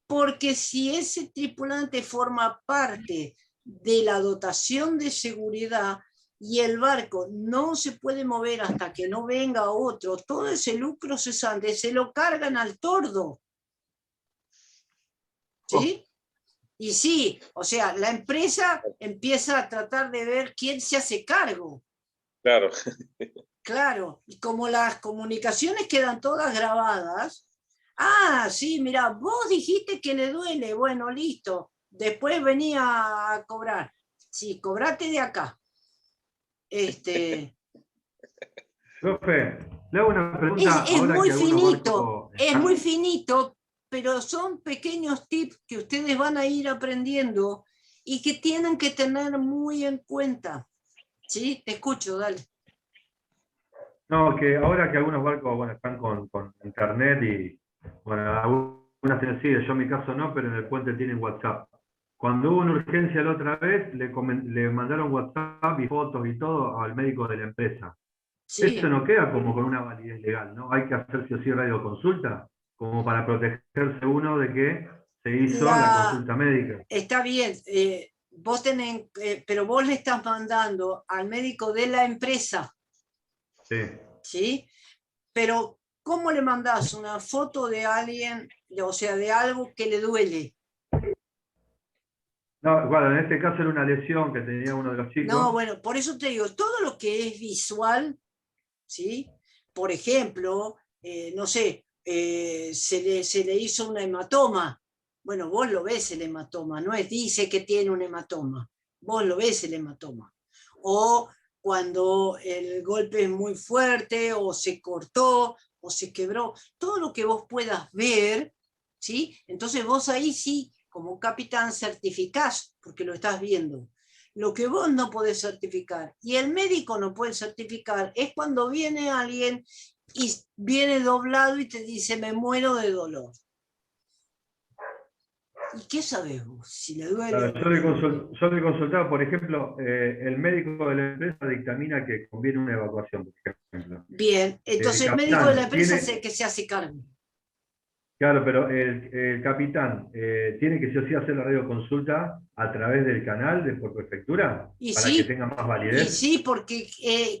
Porque si ese tripulante forma parte de la dotación de seguridad y el barco no se puede mover hasta que no venga otro, todo ese lucro cesante se lo cargan al tordo. ¿Sí? Y sí, o sea, la empresa empieza a tratar de ver quién se hace cargo. Claro. Claro, y como las comunicaciones quedan todas grabadas, ah, sí, mira, vos dijiste que le duele, bueno, listo, después venía a cobrar. Sí, cobrate de acá. Profe, le hago una pregunta. Es ahora muy que algunos finito, barcos es están- muy finito, pero son pequeños tips que ustedes van a ir aprendiendo y que tienen que tener muy en cuenta. ¿Sí? Te escucho, dale. No, que ahora que algunos barcos bueno, están con internet y, bueno, algunas tienen, sí, yo en mi caso no, pero en el puente tienen WhatsApp. Cuando hubo una urgencia la otra vez, le mandaron WhatsApp y fotos y todo al médico de la empresa. Sí. Eso no queda como con una validez legal, ¿no? Hay que hacer sí o sí radioconsulta, como para protegerse uno de que se hizo la consulta médica. Está bien, vos tenés, pero vos le estás mandando al médico de la empresa. Sí. ¿Sí? Pero, ¿cómo le mandás una foto de alguien, o sea, de algo que le duele? No, bueno, en este caso era una lesión que tenía uno de los chicos. No, bueno, por eso te digo, todo lo que es visual, ¿sí? Por ejemplo, no sé, se le hizo un hematoma. Bueno, vos lo ves el hematoma, no es dice que tiene un hematoma, vos lo ves el hematoma. O cuando el golpe es muy fuerte, o se cortó, o se quebró, todo lo que vos puedas ver, ¿sí? Entonces vos ahí sí, como capitán, certificás, porque lo estás viendo. Lo que vos no podés certificar, y el médico no puede certificar, es cuando viene alguien y viene doblado y te dice, me muero de dolor. ¿Y qué sabés vos? Si le duele. Claro, yo le consultaba, por ejemplo, el médico de la empresa dictamina que conviene una evacuación, por ejemplo. Bien, entonces el médico de la empresa es el que se hace cargo. Claro, pero el capitán tiene que sí o sí hacer la radioconsulta a través del canal de por prefectura Y para sí, que tenga más validez. Y sí, porque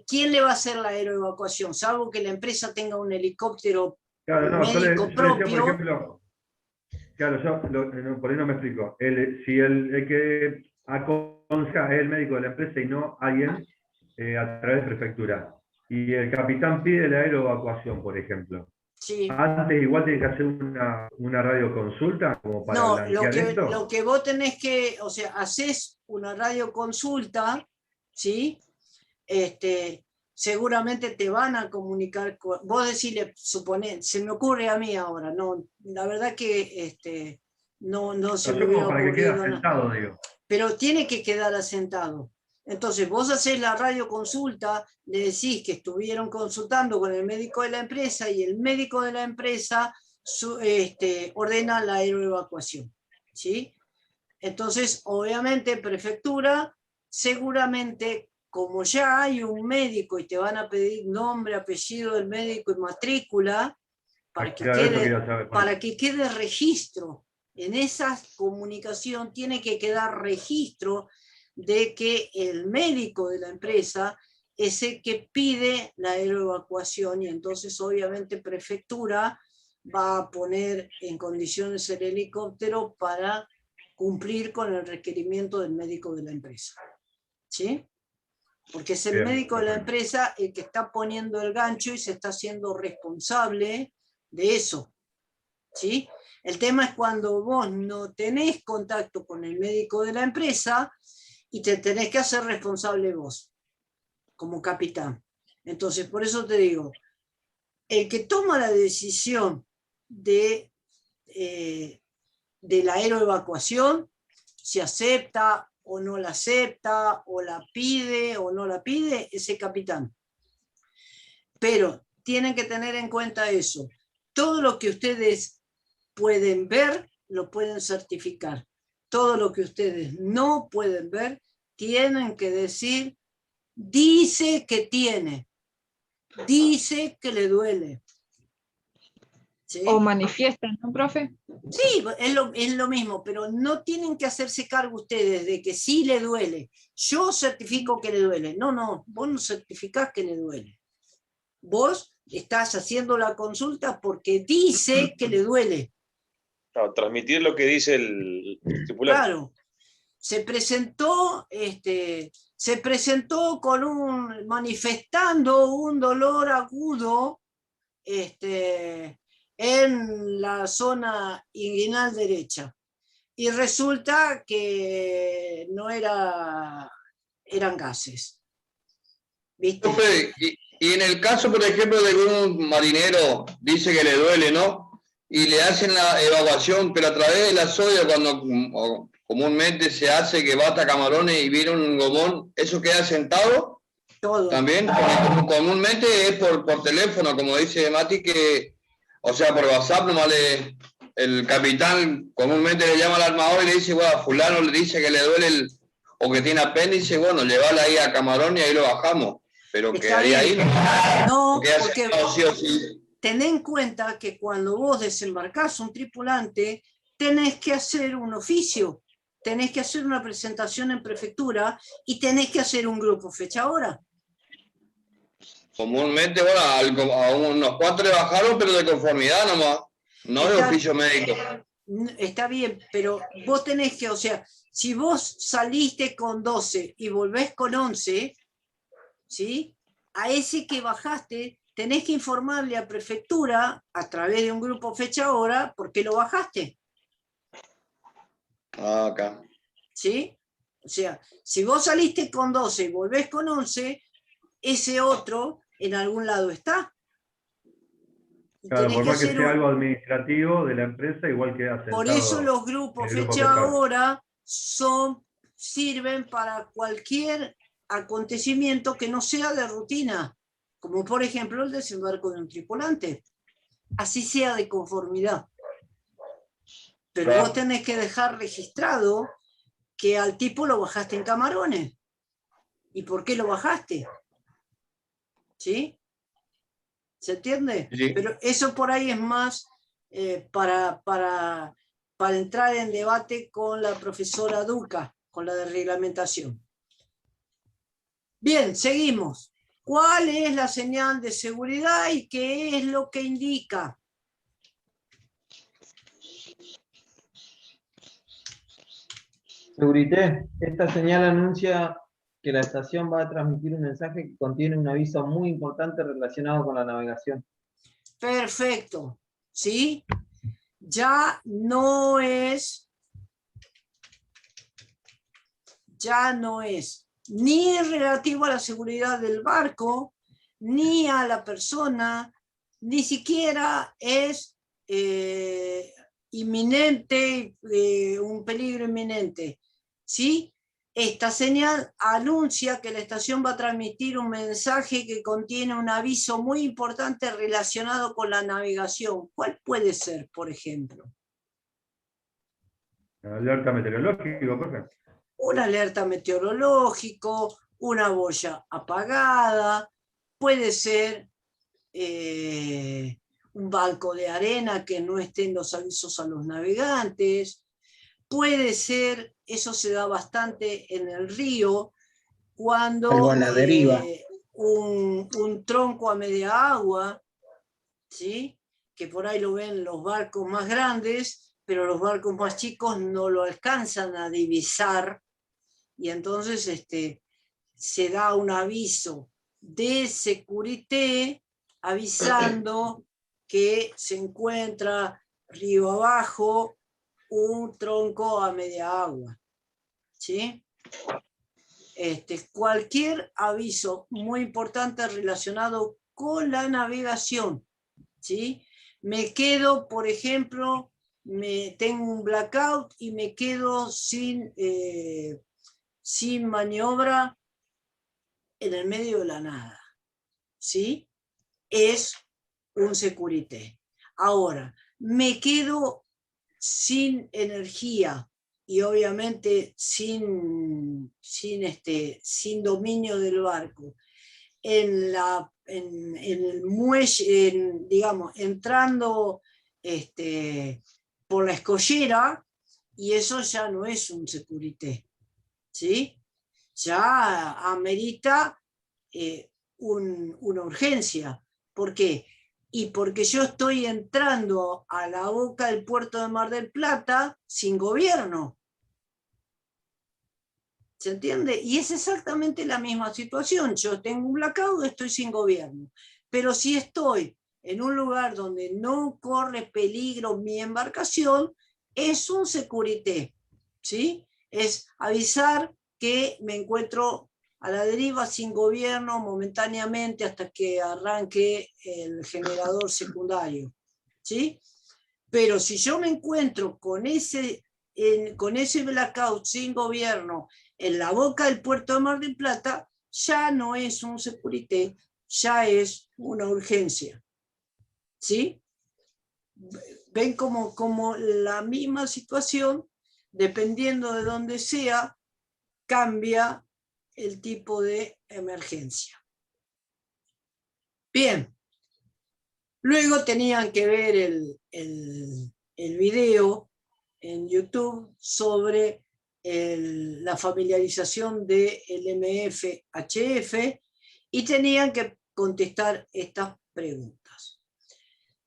¿quién le va a hacer la aeroevacuación? Salvo que la empresa tenga un helicóptero médico yo propio. decía, por ejemplo, claro, por ahí no me explico. Si el que aconseja es el médico de la empresa y no alguien a través de prefectura, y el capitán pide la aeroevacuación, por ejemplo. Sí. Antes igual tiene que hacer una radioconsulta como para No, blanquear esto. lo que vos tenés que, o sea, haces una radioconsulta, ¿sí? Seguramente te van a comunicar con, vos decirle, suponé, se me ocurre a mí ahora, no, la verdad que no se me hubiera para que quede ocurrido asentado, nada. digo. Pero tiene que quedar asentado. Entonces vos hacés la radioconsulta, le decís que estuvieron consultando con el médico de la empresa y el médico de la empresa ordena la aeroevacuación, ¿sí? Entonces, obviamente, prefectura, seguramente, como ya hay un médico y te van a pedir nombre, apellido del médico y matrícula, para que quede registro. En esa comunicación tiene que quedar registro de que el médico de la empresa es el que pide la aeroevacuación, y entonces obviamente prefectura va a poner en condiciones el helicóptero para cumplir con el requerimiento del médico de la empresa. ¿Sí? Porque es el médico de la empresa el que está poniendo el gancho y se está haciendo responsable de eso. ¿Sí? El tema es cuando vos no tenés contacto con el médico de la empresa y te tenés que hacer responsable vos, como capitán. Entonces, por eso te digo, el que toma la decisión de la aeroevacuación, si acepta o no la acepta, o la pide o no la pide, es el capitán. Pero tienen que tener en cuenta eso. Todo lo que ustedes pueden ver, lo pueden certificar. Todo lo que ustedes no pueden ver, tienen que decir, dice que tiene, dice que le duele. ¿Sí? O manifiestan, ¿no, profe? Sí, es lo mismo, pero no tienen que hacerse cargo ustedes de que sí le duele. Yo certifico que le duele. No, vos no certificás que le duele. Vos estás haciendo la consulta porque dice que le duele. Claro, transmitir lo que dice el tripulante. Claro, se presentó con manifestando un dolor agudo en la zona inguinal derecha. Y resulta que no eran gases. ¿Viste? Y en el caso, por ejemplo, de que un marinero dice que le duele, ¿no? Y le hacen la evacuación, pero a través de la soya, cuando comúnmente se hace que bata camarones y viene un gomón, ¿eso queda sentado? Todo. También, porque comúnmente es por teléfono, como dice Mati, que, o sea, por WhatsApp nomás el capitán comúnmente le llama al armador y le dice, bueno, fulano le dice que le duele o que tiene apéndice, bueno, llévala ahí a Camarón y ahí lo bajamos. Pero quedaría ahí, ¿no? Porque sí o sí. Ten en cuenta que cuando vos desembarcás un tripulante, tenés que hacer un oficio, tenés que hacer una presentación en prefectura y tenés que hacer un grupo fecha hora. Comúnmente, bueno, a unos cuantos le bajaron, pero de conformidad nomás, no de oficio médico. Está bien, pero vos tenés que, o sea, si vos saliste con 12 y volvés con 11, ¿sí? A ese que bajaste tenés que informarle a prefectura a través de un grupo fecha hora por qué lo bajaste. Acá. ¿Sí? O sea, si vos saliste con 12 y volvés con 11, ese otro en algún lado está. Y Claro, tenés por que más que hacer sea algo administrativo de la empresa, igual queda asentado. Por eso los grupos el grupo fecha pesado. ahora sirven para cualquier acontecimiento que no sea de rutina, como por ejemplo el desembarco de un tripulante, así sea de conformidad. Pero Claro. vos tenés que dejar registrado que al tipo lo bajaste en Camarones. ¿Y por qué lo bajaste? ¿Sí? ¿Se entiende? Sí. Pero eso por ahí es más para entrar en debate con la profesora Duca, con la de reglamentación. Bien, seguimos. ¿Cuál es la señal de seguridad y qué es lo que indica? Segurité, esta señal anuncia que la estación va a transmitir un mensaje que contiene un aviso muy importante relacionado con la navegación. Perfecto. ¿Sí? Ya no es ni relativo a la seguridad del barco, ni a la persona, ni siquiera es inminente, un peligro inminente. ¿Sí? Esta señal anuncia que la estación va a transmitir un mensaje que contiene un aviso muy importante relacionado con la navegación. ¿Cuál puede ser, por ejemplo? Alerta meteorológica, por ejemplo. Una alerta meteorológico, una boya apagada, puede ser un banco de arena que no estén los avisos a los navegantes, puede ser, eso se da bastante en el río, cuando Algo a la deriva. un tronco a media agua, ¿sí? Que por ahí lo ven los barcos más grandes, pero los barcos más chicos no lo alcanzan a divisar, y entonces se da un aviso de securité avisando que se encuentra río abajo un tronco a media agua. ¿Sí? Cualquier aviso muy importante relacionado con la navegación. ¿Sí? Me quedo, por ejemplo, tengo un blackout y me quedo sin maniobra en el medio de la nada. ¿Sí? Es un securité. Ahora, me quedo sin energía y obviamente sin dominio del barco. En el muelle, digamos, entrando por la escollera, y eso ya no es un securité. ¿Sí? Ya amerita una urgencia. ¿Por qué? Y porque yo estoy entrando a la boca del puerto de Mar del Plata sin gobierno. ¿Se entiende? Y es exactamente la misma situación. Yo tengo un blackout, estoy sin gobierno. Pero si estoy en un lugar donde no corre peligro mi embarcación, es un securité. ¿Sí? Es avisar que me encuentro a la deriva sin gobierno momentáneamente hasta que arranque el generador secundario. ¿Sí? Pero si yo me encuentro con ese blackout sin gobierno en la boca del puerto de Mar del Plata, ya no es un securité, ya es una urgencia. ¿Sí? Ven como la misma situación, dependiendo de dónde sea, cambia el tipo de emergencia. Bien. Luego tenían que ver el video en YouTube sobre la familiarización del MF-HF y tenían que contestar estas preguntas.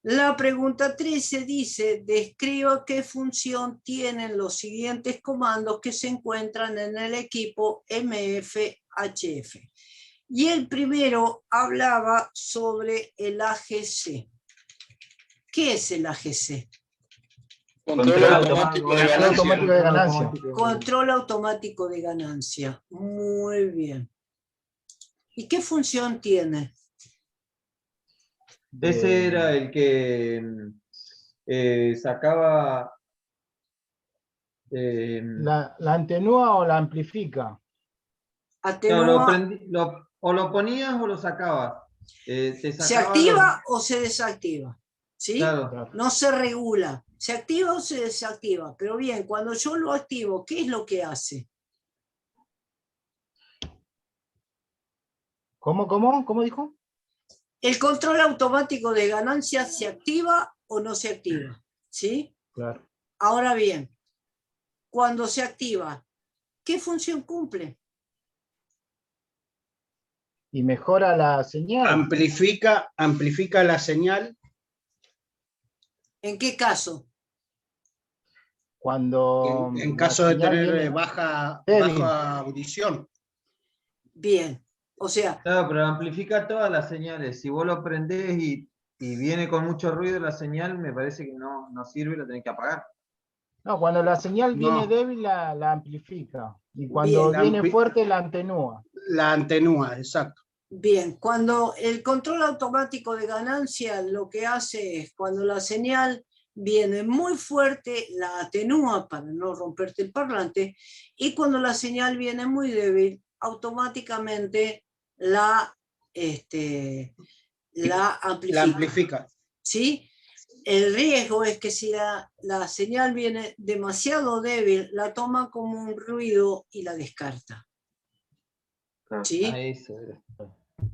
La pregunta 13 dice: describa qué función tienen los siguientes comandos que se encuentran en el equipo MF-HF. Y el primero hablaba sobre el AGC. ¿Qué es el AGC? Control automático de ganancia. Control automático de ganancia. Muy bien. ¿Y qué función tiene? Ese era el que sacaba... ¿La atenúa o la amplifica? Atenúa. O lo ponías o lo sacabas. ¿Se activa o se desactiva? ¿Sí? Claro. No se regula. ¿Se activa o se desactiva? Pero bien, cuando yo lo activo, ¿qué es lo que hace? ¿Cómo dijo? El control automático de ganancias se activa o no se activa. ¿Sí? Claro. Ahora bien, cuando se activa, ¿qué función cumple? Y mejora la señal. Amplifica la señal. ¿En qué caso? Cuando en caso de tener baja audición. Bien, o sea... Claro, pero amplifica todas las señales. Si vos lo prendés y viene con mucho ruido la señal, me parece que no sirve, lo tenés que apagar. No, cuando la señal viene débil, la amplifica. Y cuando Bien. viene fuerte, la atenúa. La atenúa, exacto. Bien, cuando el control automático de ganancia lo que hace es, cuando la señal viene muy fuerte, la atenúa para no romperte el parlante, y cuando la señal viene muy débil, automáticamente la amplifica. La amplifica. ¿Sí? El riesgo es que si la señal viene demasiado débil, la toma como un ruido y la descarta. ¿Sí?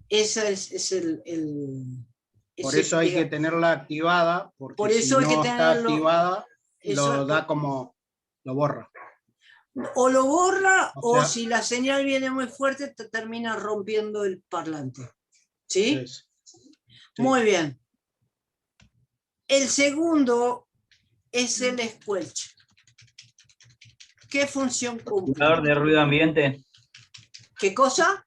Ese es por eso hay que tenerla activada, porque por eso si hay no que está tenerlo, activada, eso, lo da como, lo borra. O lo borra, o sea, si la señal viene muy fuerte, te termina rompiendo el parlante. ¿Sí? Sí. Muy bien. El segundo es el squelch. ¿Qué función cumple? Regulador de ruido ambiente. ¿Qué cosa?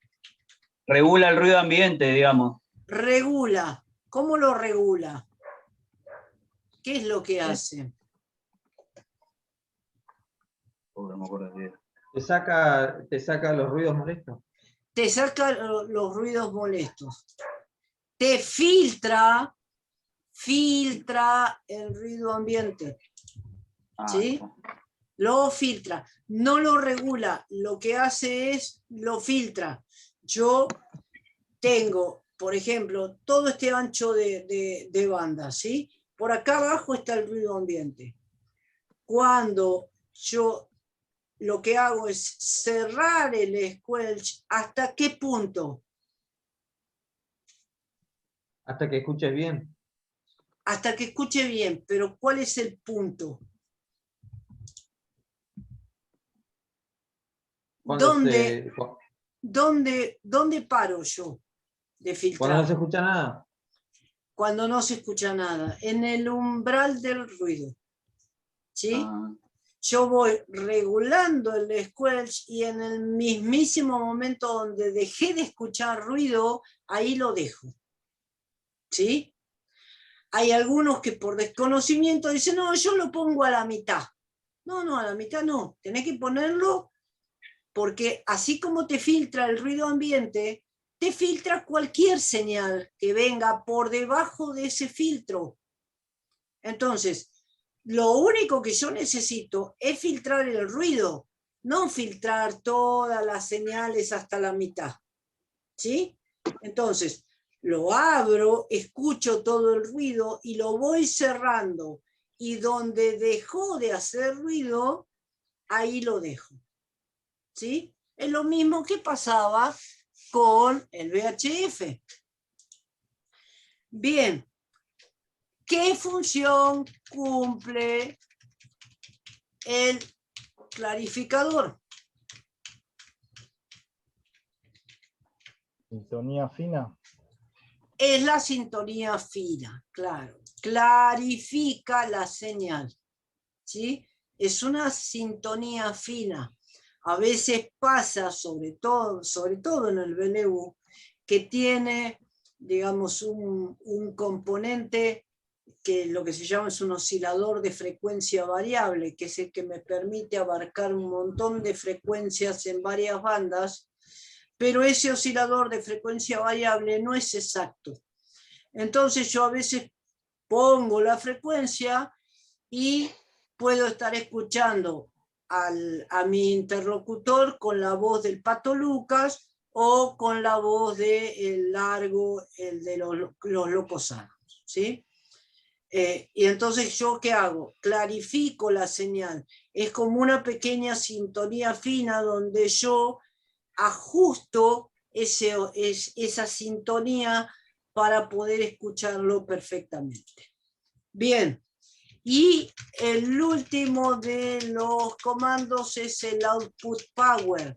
Regula el ruido ambiente, digamos. Regula. ¿Cómo lo regula? ¿Qué es lo que hace? Te saca los ruidos molestos. Te saca los ruidos molestos. Te filtra el ruido ambiente. ¿Sí? Lo filtra. No lo regula. Lo que hace es, lo filtra. Yo tengo, por ejemplo, todo este ancho de banda, ¿sí? Por acá abajo está el ruido ambiente. Cuando yo lo que hago es cerrar el squelch, ¿hasta qué punto? Hasta que escuches bien. Hasta que escuche bien, pero ¿cuál es el punto? ¿Dónde paro yo de filtrar? Cuando no se escucha nada. Cuando no se escucha nada. En el umbral del ruido. ¿Sí? Yo voy regulando el squelch y en el mismísimo momento donde dejé de escuchar ruido, ahí lo dejo. ¿Sí? Hay algunos que por desconocimiento dicen, no, yo lo pongo a la mitad. No, a la mitad no. Tenés que ponerlo porque así como te filtra el ruido ambiente, te filtra cualquier señal que venga por debajo de ese filtro. Entonces, lo único que yo necesito es filtrar el ruido, no filtrar todas las señales hasta la mitad. ¿Sí? Entonces, lo abro, escucho todo el ruido y lo voy cerrando. Y donde dejó de hacer ruido, ahí lo dejo. ¿Sí? Es lo mismo que pasaba con el VHF. Bien. ¿Qué función cumple el clarificador? Sintonía fina. Es la sintonía fina, claro. Clarifica la señal. ¿Sí? Es una sintonía fina. A veces pasa, sobre todo en el BLU, que tiene, digamos, un componente que lo que se llama es un oscilador de frecuencia variable, que es el que me permite abarcar un montón de frecuencias en varias bandas, pero ese oscilador de frecuencia variable no es exacto. Entonces yo a veces pongo la frecuencia y puedo estar escuchando a mi interlocutor con la voz del Pato Lucas o con la voz del Largo, el de los Locos Sanos, ¿sí? Y entonces yo ¿qué hago? Clarifico la señal. Es como una pequeña sintonía fina donde yo ajusto esa sintonía para poder escucarlo perfectamente. Bien, y el último de los comandos es el output power.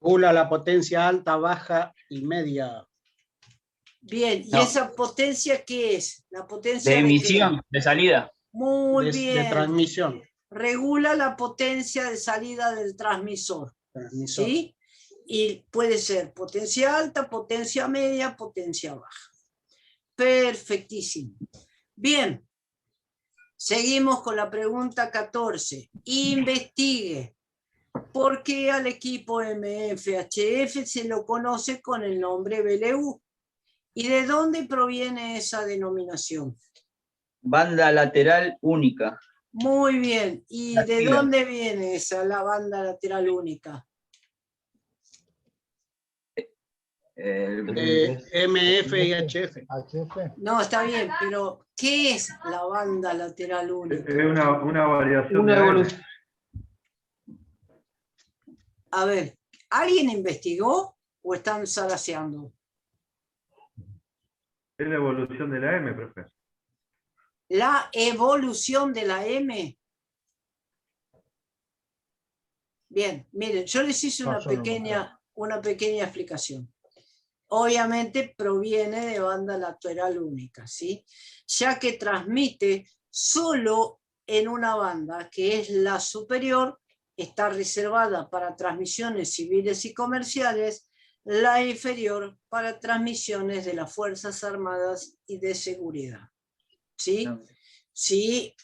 Regula la potencia alta, baja y media. Bien, ¿y No. esa potencia qué es? La potencia De qué? emisión, de salida. Muy bien. De transmisión. Regula la potencia de salida del transmisor. Transmisor. ¿Sí? Y puede ser potencia alta, potencia media, potencia baja. Perfectísimo. Bien. Seguimos con la pregunta 14. Investigue. ¿Por qué al equipo MFHF se lo conoce con el nombre BLU? ¿Y de dónde proviene esa denominación? Banda lateral única. Muy bien. ¿Y La de sigla. dónde viene la banda lateral única? MF y HF. No, está bien, pero ¿qué es la banda lateral única? Es una variación Una de AM. evolución. A ver, ¿alguien investigó o están salaseando? Es la evolución de la M, profe. La evolución de la M. Bien, miren, yo les hice una pequeña explicación. Obviamente proviene de banda lateral única, ¿sí? Ya que transmite solo en una banda, que es la superior, está reservada para transmisiones civiles y comerciales, la inferior para transmisiones de las Fuerzas Armadas y de Seguridad. ¿Sí? Si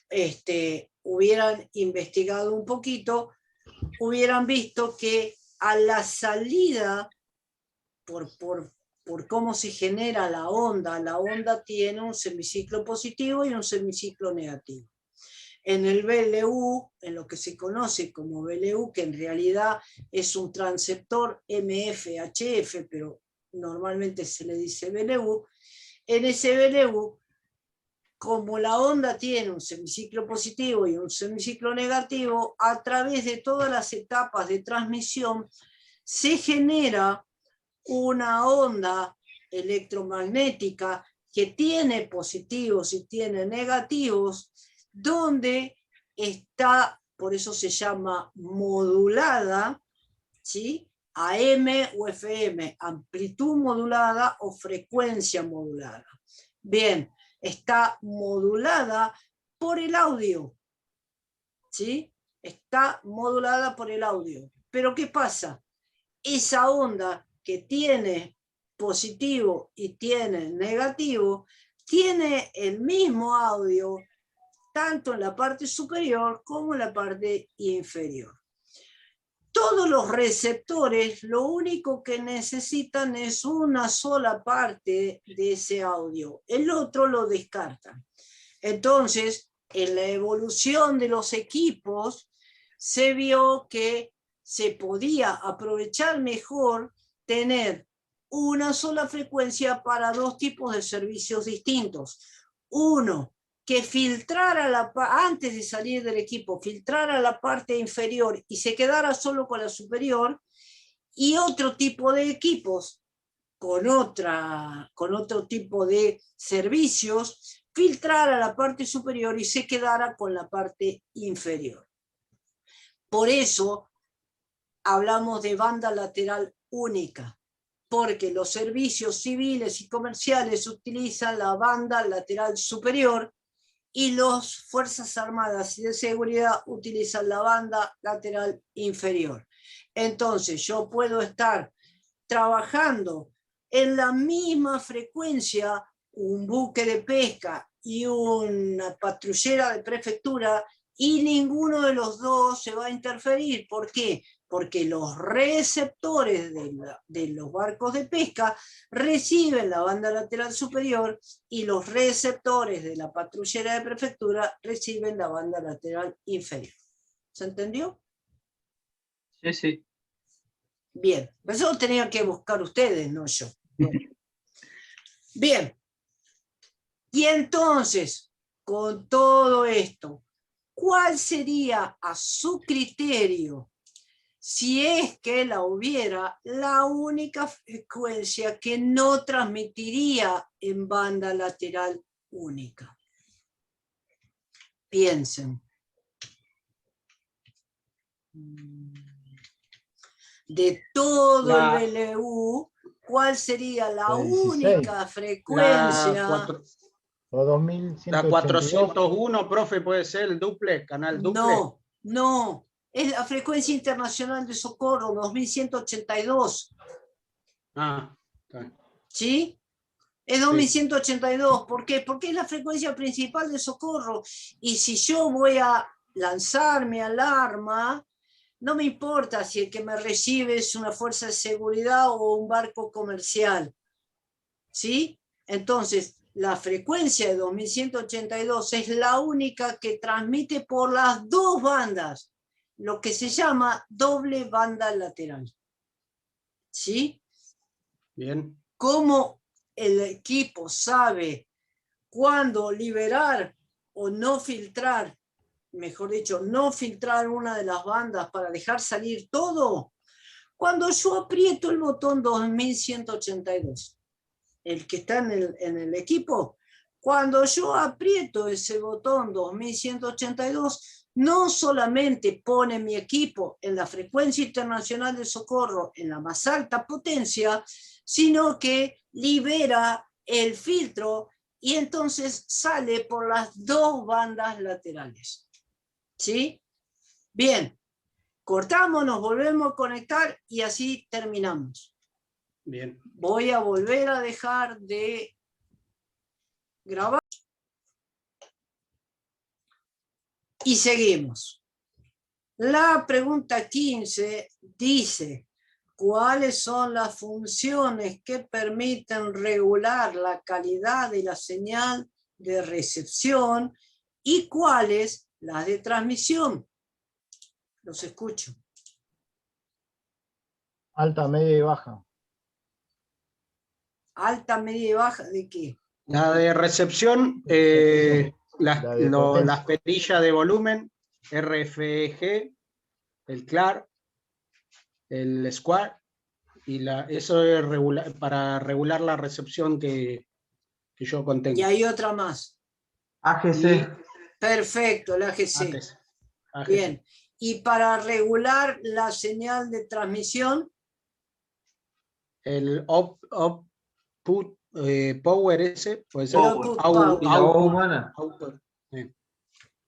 hubieran investigado un poquito, hubieran visto que a la salida, por cómo se genera la onda tiene un semiciclo positivo y un semiciclo negativo. En el BLU, en lo que se conoce como BLU, que en realidad es un transceptor MFHF, pero normalmente se le dice BLU, en ese BLU, como la onda tiene un semiciclo positivo y un semiciclo negativo, a través de todas las etapas de transmisión se genera una onda electromagnética que tiene positivos y tiene negativos, donde está, por eso se llama modulada, ¿sí? AM o FM, amplitud modulada o frecuencia modulada. Bien, está modulada por el audio, ¿sí? Está modulada por el audio. Pero ¿qué pasa? Esa onda que tiene positivo y tiene negativo, tiene el mismo audio tanto en la parte superior como en la parte inferior. Todos los receptores lo único que necesitan es una sola parte de ese audio, el otro lo descartan. Entonces, en la evolución de los equipos se vio que se podía aprovechar mejor tener una sola frecuencia para dos tipos de servicios distintos. Uno, que filtrara antes de salir del equipo, filtrara la parte inferior y se quedara solo con la superior, y otro tipo de equipos con otro tipo de servicios, filtrara la parte superior y se quedara con la parte inferior. Por eso hablamos de banda lateral única, porque los servicios civiles y comerciales utilizan la banda lateral superior y las Fuerzas Armadas y de Seguridad utilizan la banda lateral inferior. Entonces yo puedo estar trabajando en la misma frecuencia un buque de pesca y una patrullera de prefectura, y ninguno de los dos se va a interferir. ¿Por qué? Porque los receptores de los barcos de pesca reciben la banda lateral superior y los receptores de la patrullera de prefectura reciben la banda lateral inferior. ¿Se entendió? Sí, sí. Bien, eso lo tenían que buscar ustedes, no yo. Bien. Y entonces, con todo esto, ¿cuál sería a su criterio, si es que la hubiera, la única frecuencia que no transmitiría en banda lateral única? Piensen. De todo el BLU, ¿cuál sería la 16. única frecuencia? O 2182. La 401, profe, puede ser el duple, canal duple. No, no. Es la frecuencia internacional de socorro, 2182. Ah, está. ¿Sí? Es 2182. ¿Por qué? Porque es la frecuencia principal de socorro. Y si yo voy a lanzar mi alarma, no me importa si el que me recibe es una fuerza de seguridad o un barco comercial. ¿Sí? Entonces, la frecuencia de 2182 es la única que transmite por las dos bandas, lo que se llama doble banda lateral. ¿Sí? Bien. ¿Cómo el equipo sabe cuándo liberar o no filtrar, mejor dicho, no filtrar una de las bandas para dejar salir todo? Cuando yo aprieto el botón 2182. El que está en el equipo, cuando yo aprieto ese botón 2182, no solamente pone mi equipo en la frecuencia internacional de socorro en la más alta potencia, sino que libera el filtro y entonces sale por las dos bandas laterales. ¿Sí? Bien, cortamos, nos volvemos a conectar y así terminamos. Bien. Voy a volver a dejar de grabar. Y seguimos. La pregunta 15 dice, ¿cuáles son las funciones que permiten regular la calidad de la señal de recepción y cuáles las de transmisión? Los escucho. Alta, media y baja. Alta, media y baja, ¿de qué? La de recepción, las perillas de volumen, RFG, el CLAR, el SQUAD, y eso es para regular la recepción que yo contengo. Y hay otra más. AGC. Perfecto, el AGC. AGC. Bien. Y para regular la señal de transmisión, el output power ese, puede ser. Y la voz humana.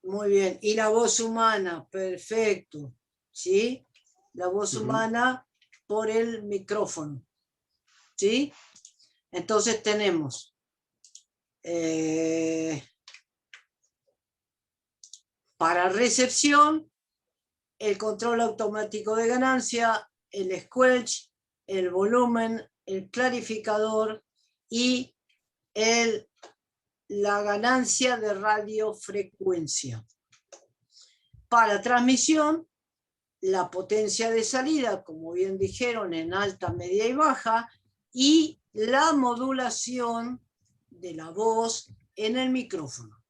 Muy bien. Y la voz humana, perfecto. ¿Sí? La voz humana por el micrófono. ¿Sí? Entonces tenemos para recepción, el control automático de ganancia, el squelch, el volumen, el clarificador y la ganancia de radiofrecuencia. Para transmisión, la potencia de salida, como bien dijeron, en alta, media y baja, y la modulación de la voz en el micrófono.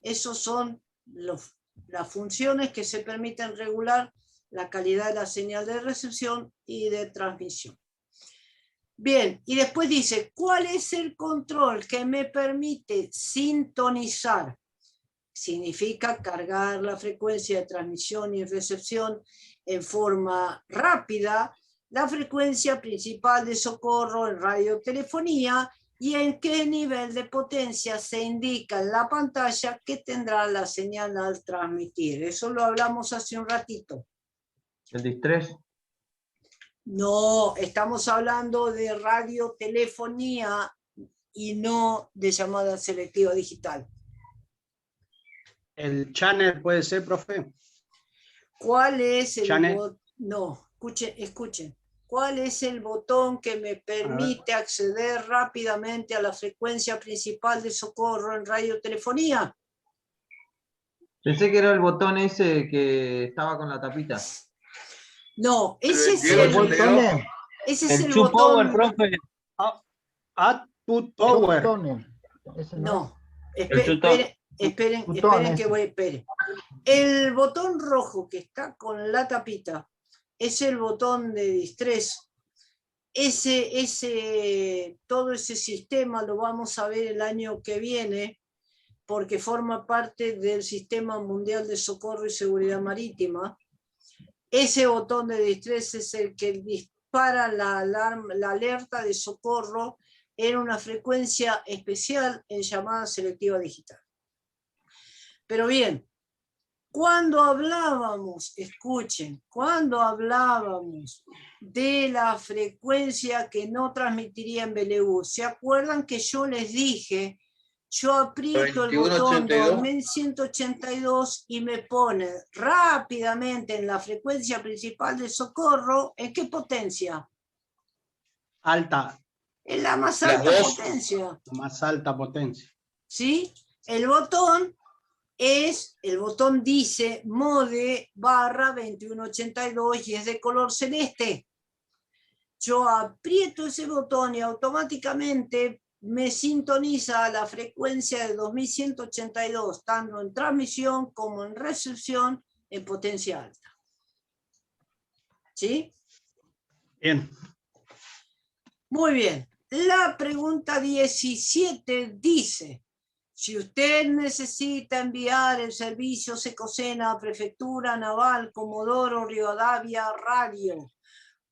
Esas son las funciones que se permiten regular la calidad de la señal de recepción y de transmisión. Bien, y después dice, ¿cuál es el control que me permite sintonizar? Significa cargar la frecuencia de transmisión y recepción en forma rápida, la frecuencia principal de socorro en radiotelefonía y en qué nivel de potencia se indica en la pantalla que tendrá la señal al transmitir. Eso lo hablamos hace un ratito. ¿El distrés? No, estamos hablando de radiotelefonía y no de llamada selectiva digital. El channel puede ser, profe. ¿Cuál es el Channel. botón? No, escuchen. ¿Cuál es el botón que me permite acceder rápidamente a la frecuencia principal de socorro en radiotelefonía? Pensé que era el botón ese que estaba con la tapita. No, ese es El el botón. Ese es El el True Power, botón. profe. Output Power. Ese No, El tutón. esperen que voy, esperen. El botón rojo que está con la tapita es el botón de distress. Todo ese sistema lo vamos a ver el año que viene porque forma parte del Sistema Mundial de Socorro y Seguridad Marítima. Ese botón de distress es el que dispara la alerta de socorro en una frecuencia especial en llamada selectiva digital. Pero bien, cuando hablábamos, escuchen, cuando hablábamos de la frecuencia que no transmitiría en BLU, ¿se acuerdan que yo les dije, yo aprieto el botón 2182 y me pone rápidamente en la frecuencia principal de socorro? ¿En qué potencia? Alta. En la más alta potencia. La más alta potencia. ¿Sí? El botón dice mode /2182 y es de color celeste. Yo aprieto ese botón y automáticamente me sintoniza a la frecuencia de 2182, tanto en transmisión como en recepción en potencia alta. ¿Sí? Bien. Muy bien. La pregunta 17 dice: si usted necesita enviar el servicio Secosena a Prefectura Naval Comodoro Rivadavia Radio,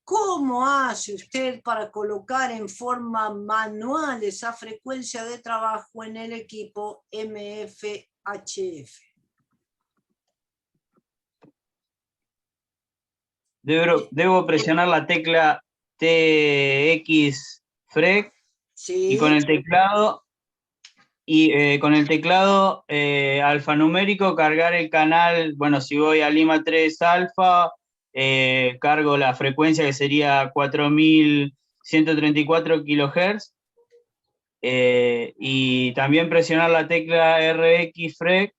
¿cómo hace usted para colocar en forma manual esa frecuencia de trabajo en el equipo MFHF? Debo presionar la tecla TX FREC Sí. y con el teclado alfanumérico cargar el canal. Bueno, si voy a Lima 3 alfa, cargo la frecuencia que sería 4134 kHz, y también presionar la tecla RX FREC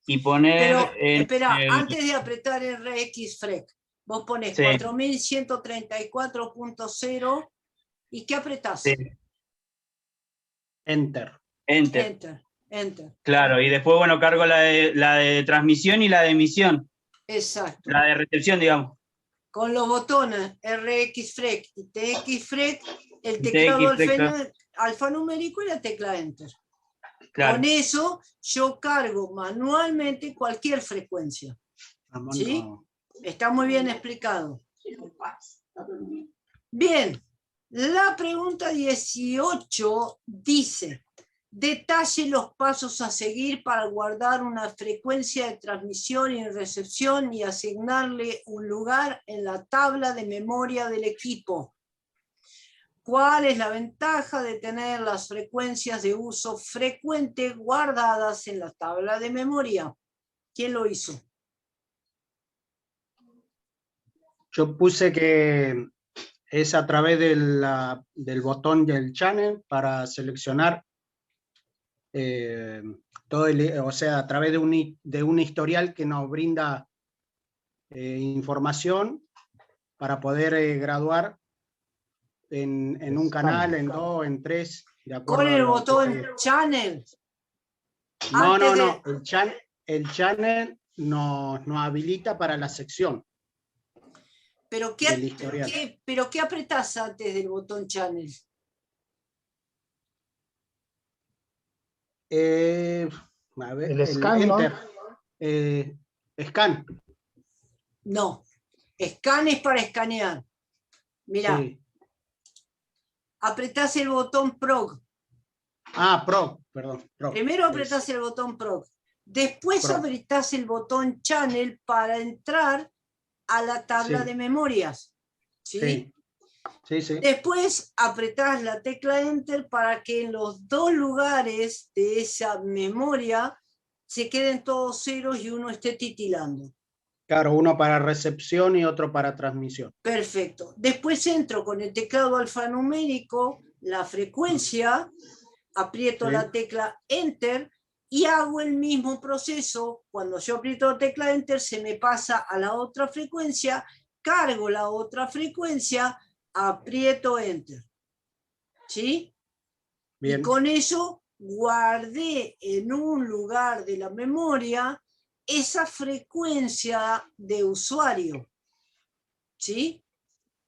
y poner. Pero, espera, antes de apretar RX FREC, vos pones 4134.0 y ¿qué apretás? Sí. Enter. Enter. Claro, y después, bueno, cargo la de transmisión y la de emisión. Exacto. La de recepción, digamos. Con los botones RX FREC y TX FREC, el teclado alfanumérico y la tecla Enter. Claro. Con eso yo cargo manualmente cualquier frecuencia. ¿Sí? Está muy bien explicado. Bien, la pregunta 18 dice: detalle los pasos a seguir para guardar una frecuencia de transmisión y recepción y asignarle un lugar en la tabla de memoria del equipo. ¿Cuál es la ventaja de tener las frecuencias de uso frecuente guardadas en la tabla de memoria? ¿Quién lo hizo? Yo puse que es a través del botón del channel para seleccionar o sea, a través de un historial que nos brinda información para poder graduar en un canal, en dos, en tres. Con el botón channel. No. El channel nos habilita para la sección. ¿Pero qué apretás antes del botón channel? A ver, el scan, Enter. ¿no? Scan. No. Scan es para escanear. Mirá. Sí. Apretás el botón PROG. PROG, perdón. PROG. Primero apretás el botón PROG. Después apretás el botón channel para entrar a la tabla de memorias. ¿Sí? Sí. Después apretás la tecla Enter para que en los dos lugares de esa memoria se queden todos ceros y uno esté titilando. Claro, uno para recepción y otro para transmisión. Perfecto. Después entro con el teclado alfanumérico, la frecuencia, aprieto Sí. la tecla Enter y hago el mismo proceso. Cuando yo aprieto la tecla Enter, se me pasa a la otra frecuencia, cargo la otra frecuencia, aprieto Enter. ¿Sí? Bien. Y con eso guardé en un lugar de la memoria esa frecuencia de usuario. ¿Sí?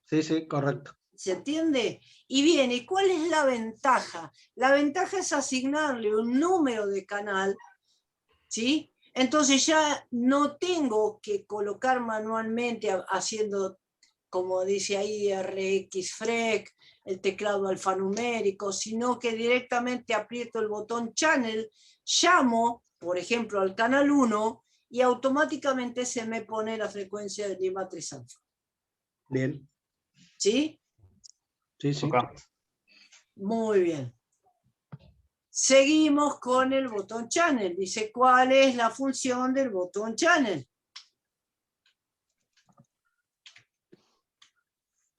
Sí, sí, correcto. ¿Se entiende? Y bien, ¿y cuál es la ventaja? La ventaja es asignarle un número de canal, ¿sí? Entonces ya no tengo que colocar manualmente haciendo, como dice ahí, RX-FREC, el teclado alfanumérico, sino que directamente aprieto el botón Channel, llamo, por ejemplo, al canal 1 y automáticamente se me pone la frecuencia de Lima 3 alfa. Bien. ¿Sí? Sí, sí. Acá. Muy bien. Seguimos con el botón Channel. Dice, ¿cuál es la función del botón Channel?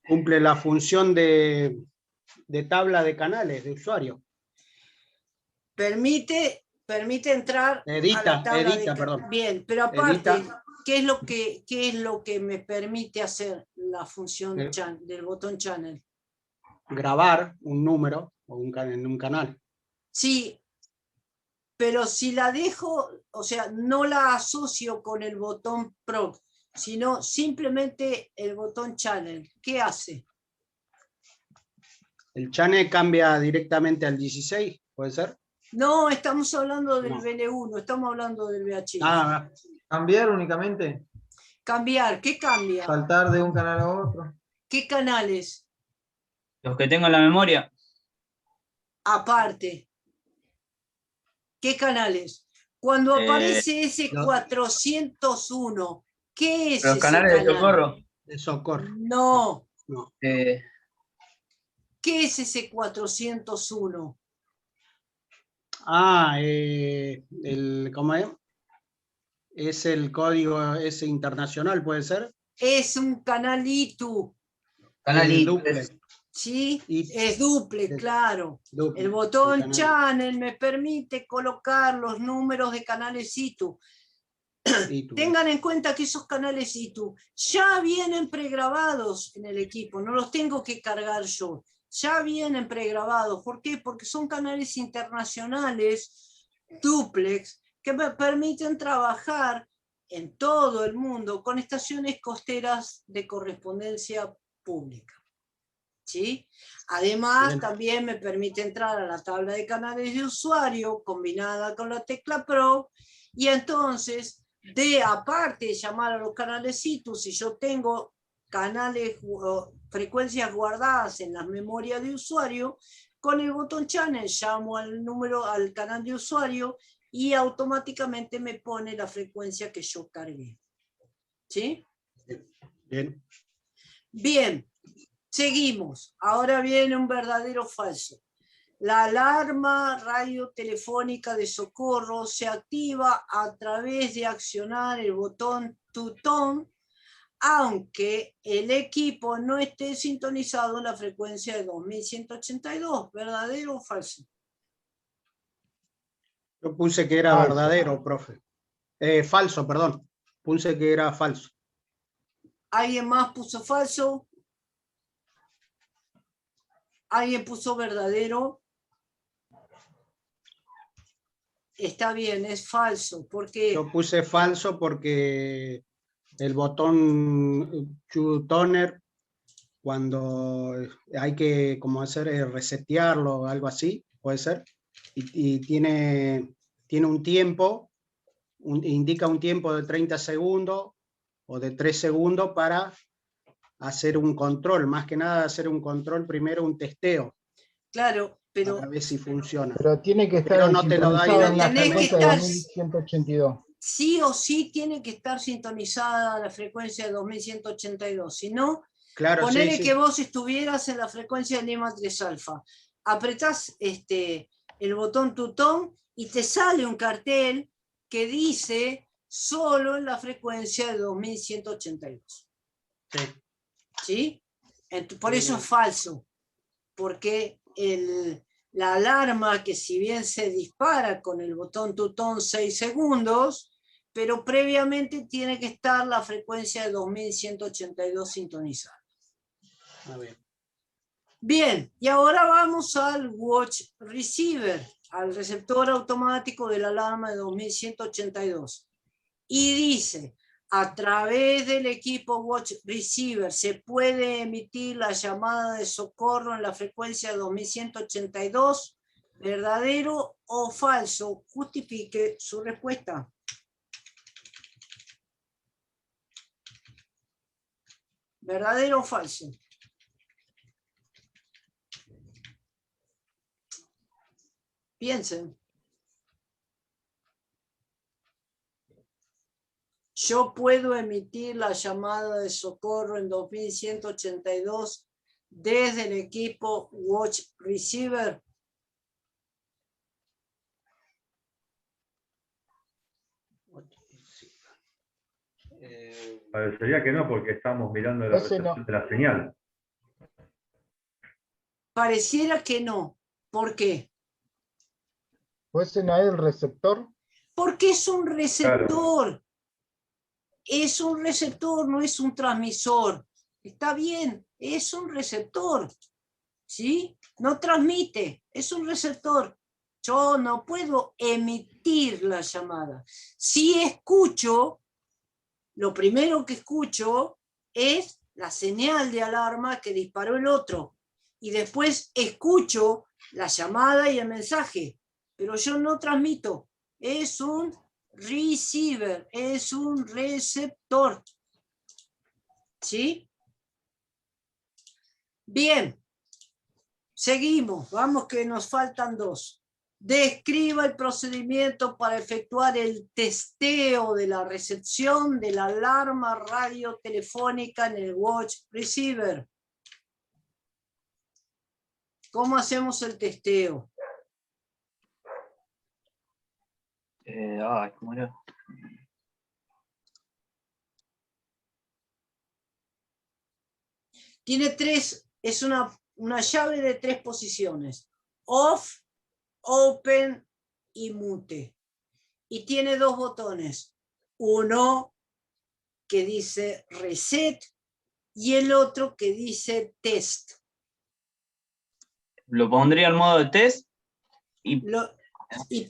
Cumple la función de tabla de canales de usuario. Permite entrar a la tabla de perdón. Bien, pero aparte, Edita. ¿qué es lo que me permite hacer la función del botón Channel? Grabar un número o en un canal. Sí, pero si la dejo, o sea, no la asocio con el botón Proc, sino simplemente el botón Channel. ¿Qué hace? ¿El channel cambia directamente al 16? ¿Puede ser? No, estamos hablando del No. BL1, estamos hablando del VHF. Ah, ¿Cambiar únicamente? Cambiar, ¿qué cambia? ¿Saltar de un canal a otro? ¿Qué canales? Los que tengo en la memoria. Aparte. ¿Qué canales? Cuando aparece ese 401, ¿qué es Los ese canales canal? de socorro. de socorro. No. No. ¿Qué es ese 401? Ah, ¿cómo es? Es el código ese internacional, ¿puede ser? Es un canal ITU. Canal ITU. Duplex. Sí, es duplex, claro. Duplex, El botón canal. Channel me permite colocar los números de canales ITU. Tengan en cuenta que esos canales ITU ya vienen pregrabados en el equipo, no los tengo que cargar yo. Ya vienen pregrabados. ¿Por qué? Porque son canales internacionales, duplex, que me permiten trabajar en todo el mundo con estaciones costeras de correspondencia pública. ¿Sí? Además, Bien. también me permite entrar a la tabla de canales de usuario combinada con la tecla Pro, y entonces, aparte de llamar a los canales ITU, si yo tengo canales o frecuencias guardadas en la memoria de usuario, con el botón Channel llamo al canal de usuario y automáticamente me pone la frecuencia que yo cargué. ¿Sí? Bien. Bien. Seguimos. Ahora viene un verdadero o falso. La alarma radiotelefónica de socorro se activa a través de accionar el botón to tone, aunque el equipo no esté sintonizado en la frecuencia de 2182. ¿Verdadero o falso? Yo puse que era Falso. verdadero, profe. Falso, perdón. Puse que era falso. ¿Alguien más puso falso? ¿Alguien puso verdadero? Está bien, es falso. Porque Yo puse falso porque el botón toner, cuando hay que como hacer resetearlo o algo así, puede ser, y tiene un tiempo, indica un tiempo de 30 segundos o de 3 segundos para hacer un control, más que nada hacer un control, primero un testeo. Claro, pero... Para ver si funciona. Pero tiene que estar Pero no te lo da sintonizado en la Tenés que frecuencia de estar... 2182. Sí o sí tiene que estar sintonizada la frecuencia de 2182. Si no, claro, ponele sí, sí. que vos estuvieras en la frecuencia de Lima 3 alfa. Apretás el botón tutón y te sale un cartel que dice solo en la frecuencia de 2182. ¿Sí? Por eso es falso, porque la alarma, que si bien se dispara con el botón tutón 6 segundos, pero previamente tiene que estar la frecuencia de 2182 sintonizada. Bien, y ahora vamos al watch receiver, al receptor automático de la alarma de 2182. Y dice, a través del equipo watch receiver se puede emitir la llamada de socorro en la frecuencia de 2182, ¿verdadero o falso? Justifique su respuesta. ¿Verdadero o falso? Piensen. Yo puedo emitir la llamada de socorro en 2182 desde el equipo Watch Receiver. Parecería que no, porque estamos mirando la recepción de la señal. Pareciera que no. ¿Por qué? ¿Pues no hay el receptor? Porque es un receptor. Claro. Es un receptor, no es un transmisor. Está bien, es un receptor. ¿Sí? No transmite, es un receptor. Yo no puedo emitir la llamada. Si escucho, lo primero que escucho es la señal de alarma que disparó el otro. Y después escucho la llamada y el mensaje. Pero yo no transmito. Es un receiver, es un receptor. ¿Sí? Bien. Seguimos. Vamos que nos faltan dos. Describa el procedimiento para efectuar el testeo de la recepción de la alarma radiotelefónica en el watch receiver. ¿Cómo hacemos el testeo? ¿Cómo era? Tiene tres, es una llave de tres posiciones. Off, open y mute. Y tiene dos botones. Uno que dice reset y el otro que dice test. Lo pondría en modo de test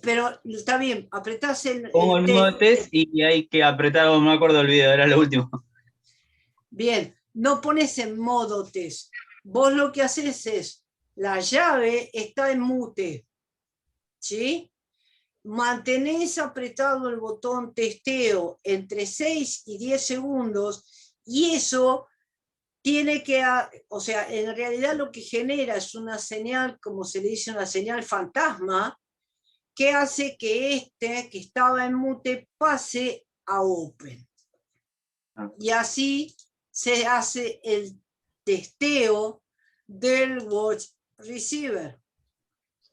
pero está bien, apretás el pongo el modo de test y hay que apretar, no me acuerdo el video, era lo último. Bien, no pones en modo test. Vos lo que haces es, la llave está en mute, ¿sí? Mantenés apretado el botón testeo entre 6 y 10 segundos y eso tiene que, o sea, en realidad lo que genera es una señal, como se le dice, una señal fantasma, que hace que este que estaba en mute pase a open. Y así se hace el testeo del watch receiver.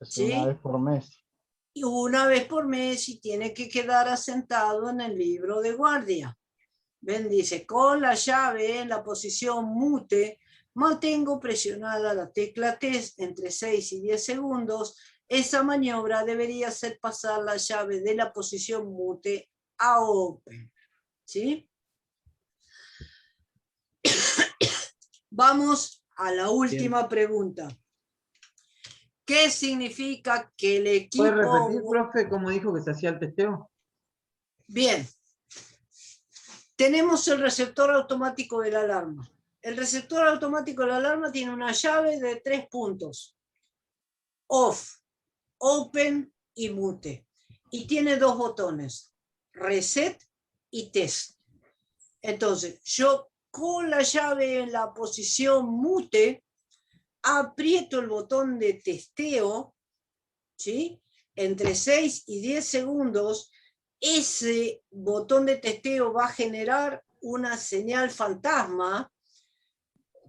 ¿Sí? Una vez por mes. Y una vez por mes y tiene que quedar asentado en el libro de guardia. Ven, dice, con la llave en la posición mute, mantengo presionada la tecla test entre 6 y 10 segundos. Esa maniobra debería hacer pasar la llave de la posición mute a open. ¿Sí? Vamos a la última pregunta. ¿Qué significa que el equipo... ¿Puede repetir, profe, cómo dijo que se hacía el testeo? Bien. Tenemos el receptor automático de la alarma. El receptor automático de la alarma tiene una llave de 3 puntos. Off, open y mute. Y tiene dos botones. Reset y test. Entonces, yo con la llave en la posición mute, aprieto el botón de testeo, ¿sí? Entre 6 y 10 segundos, ese botón de testeo va a generar una señal fantasma.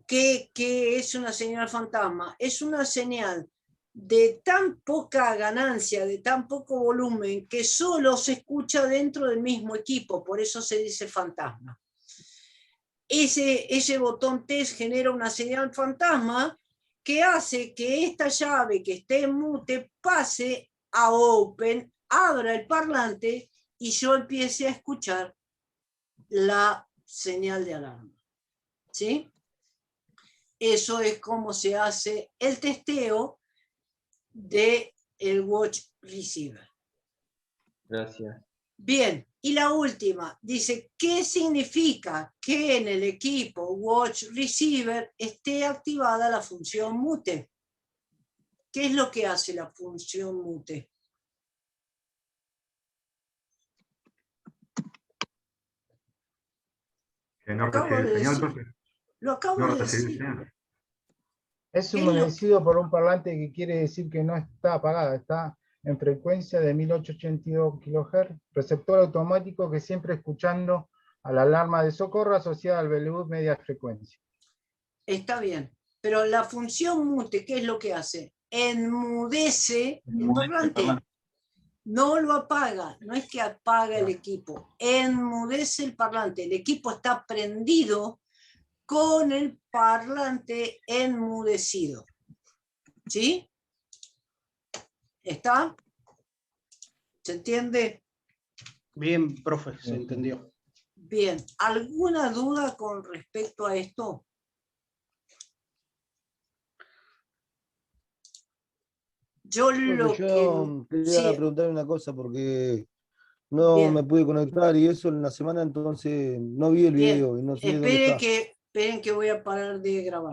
¿Qué es una señal fantasma? Es una señal de tan poca ganancia, de tan poco volumen, que solo se escucha dentro del mismo equipo, por eso se dice fantasma. Ese botón test genera una señal fantasma que hace que esta llave que esté en mute pase a open, abra el parlante y yo empiece a escuchar la señal de alarma. ¿Sí? Eso es como se hace el testeo del watch receiver. Gracias. Bien, y la última, dice, ¿qué significa que en el equipo watch receiver esté activada la función mute? ¿Qué es lo que hace la función mute? Que no Acabo recibe de señal, decir. profe. Lo acabo No de recibe decir. señal. Es ¿Qué es un lo- bendecido por un parlante que quiere decir que no está apagada, está en frecuencia de 1882 kHz, receptor automático que siempre escuchando a la alarma de socorro asociada al Bluetooth media frecuencia. Está bien, pero la función mute, ¿qué es lo que hace? Enmudece el parlante. No lo apaga, no es que apaga el equipo, enmudece el parlante. El equipo está prendido con el parlante enmudecido. ¿Sí? ¿Está? ¿Se entiende? Bien, profe, se entendió. Bien. ¿Alguna duda con respecto a esto? Yo lo Yo que... quería Sí, preguntar una cosa porque no bien, me pude conectar y eso en la semana, entonces no vi el bien. video y no sé dónde está. Esperen que voy a parar de grabar.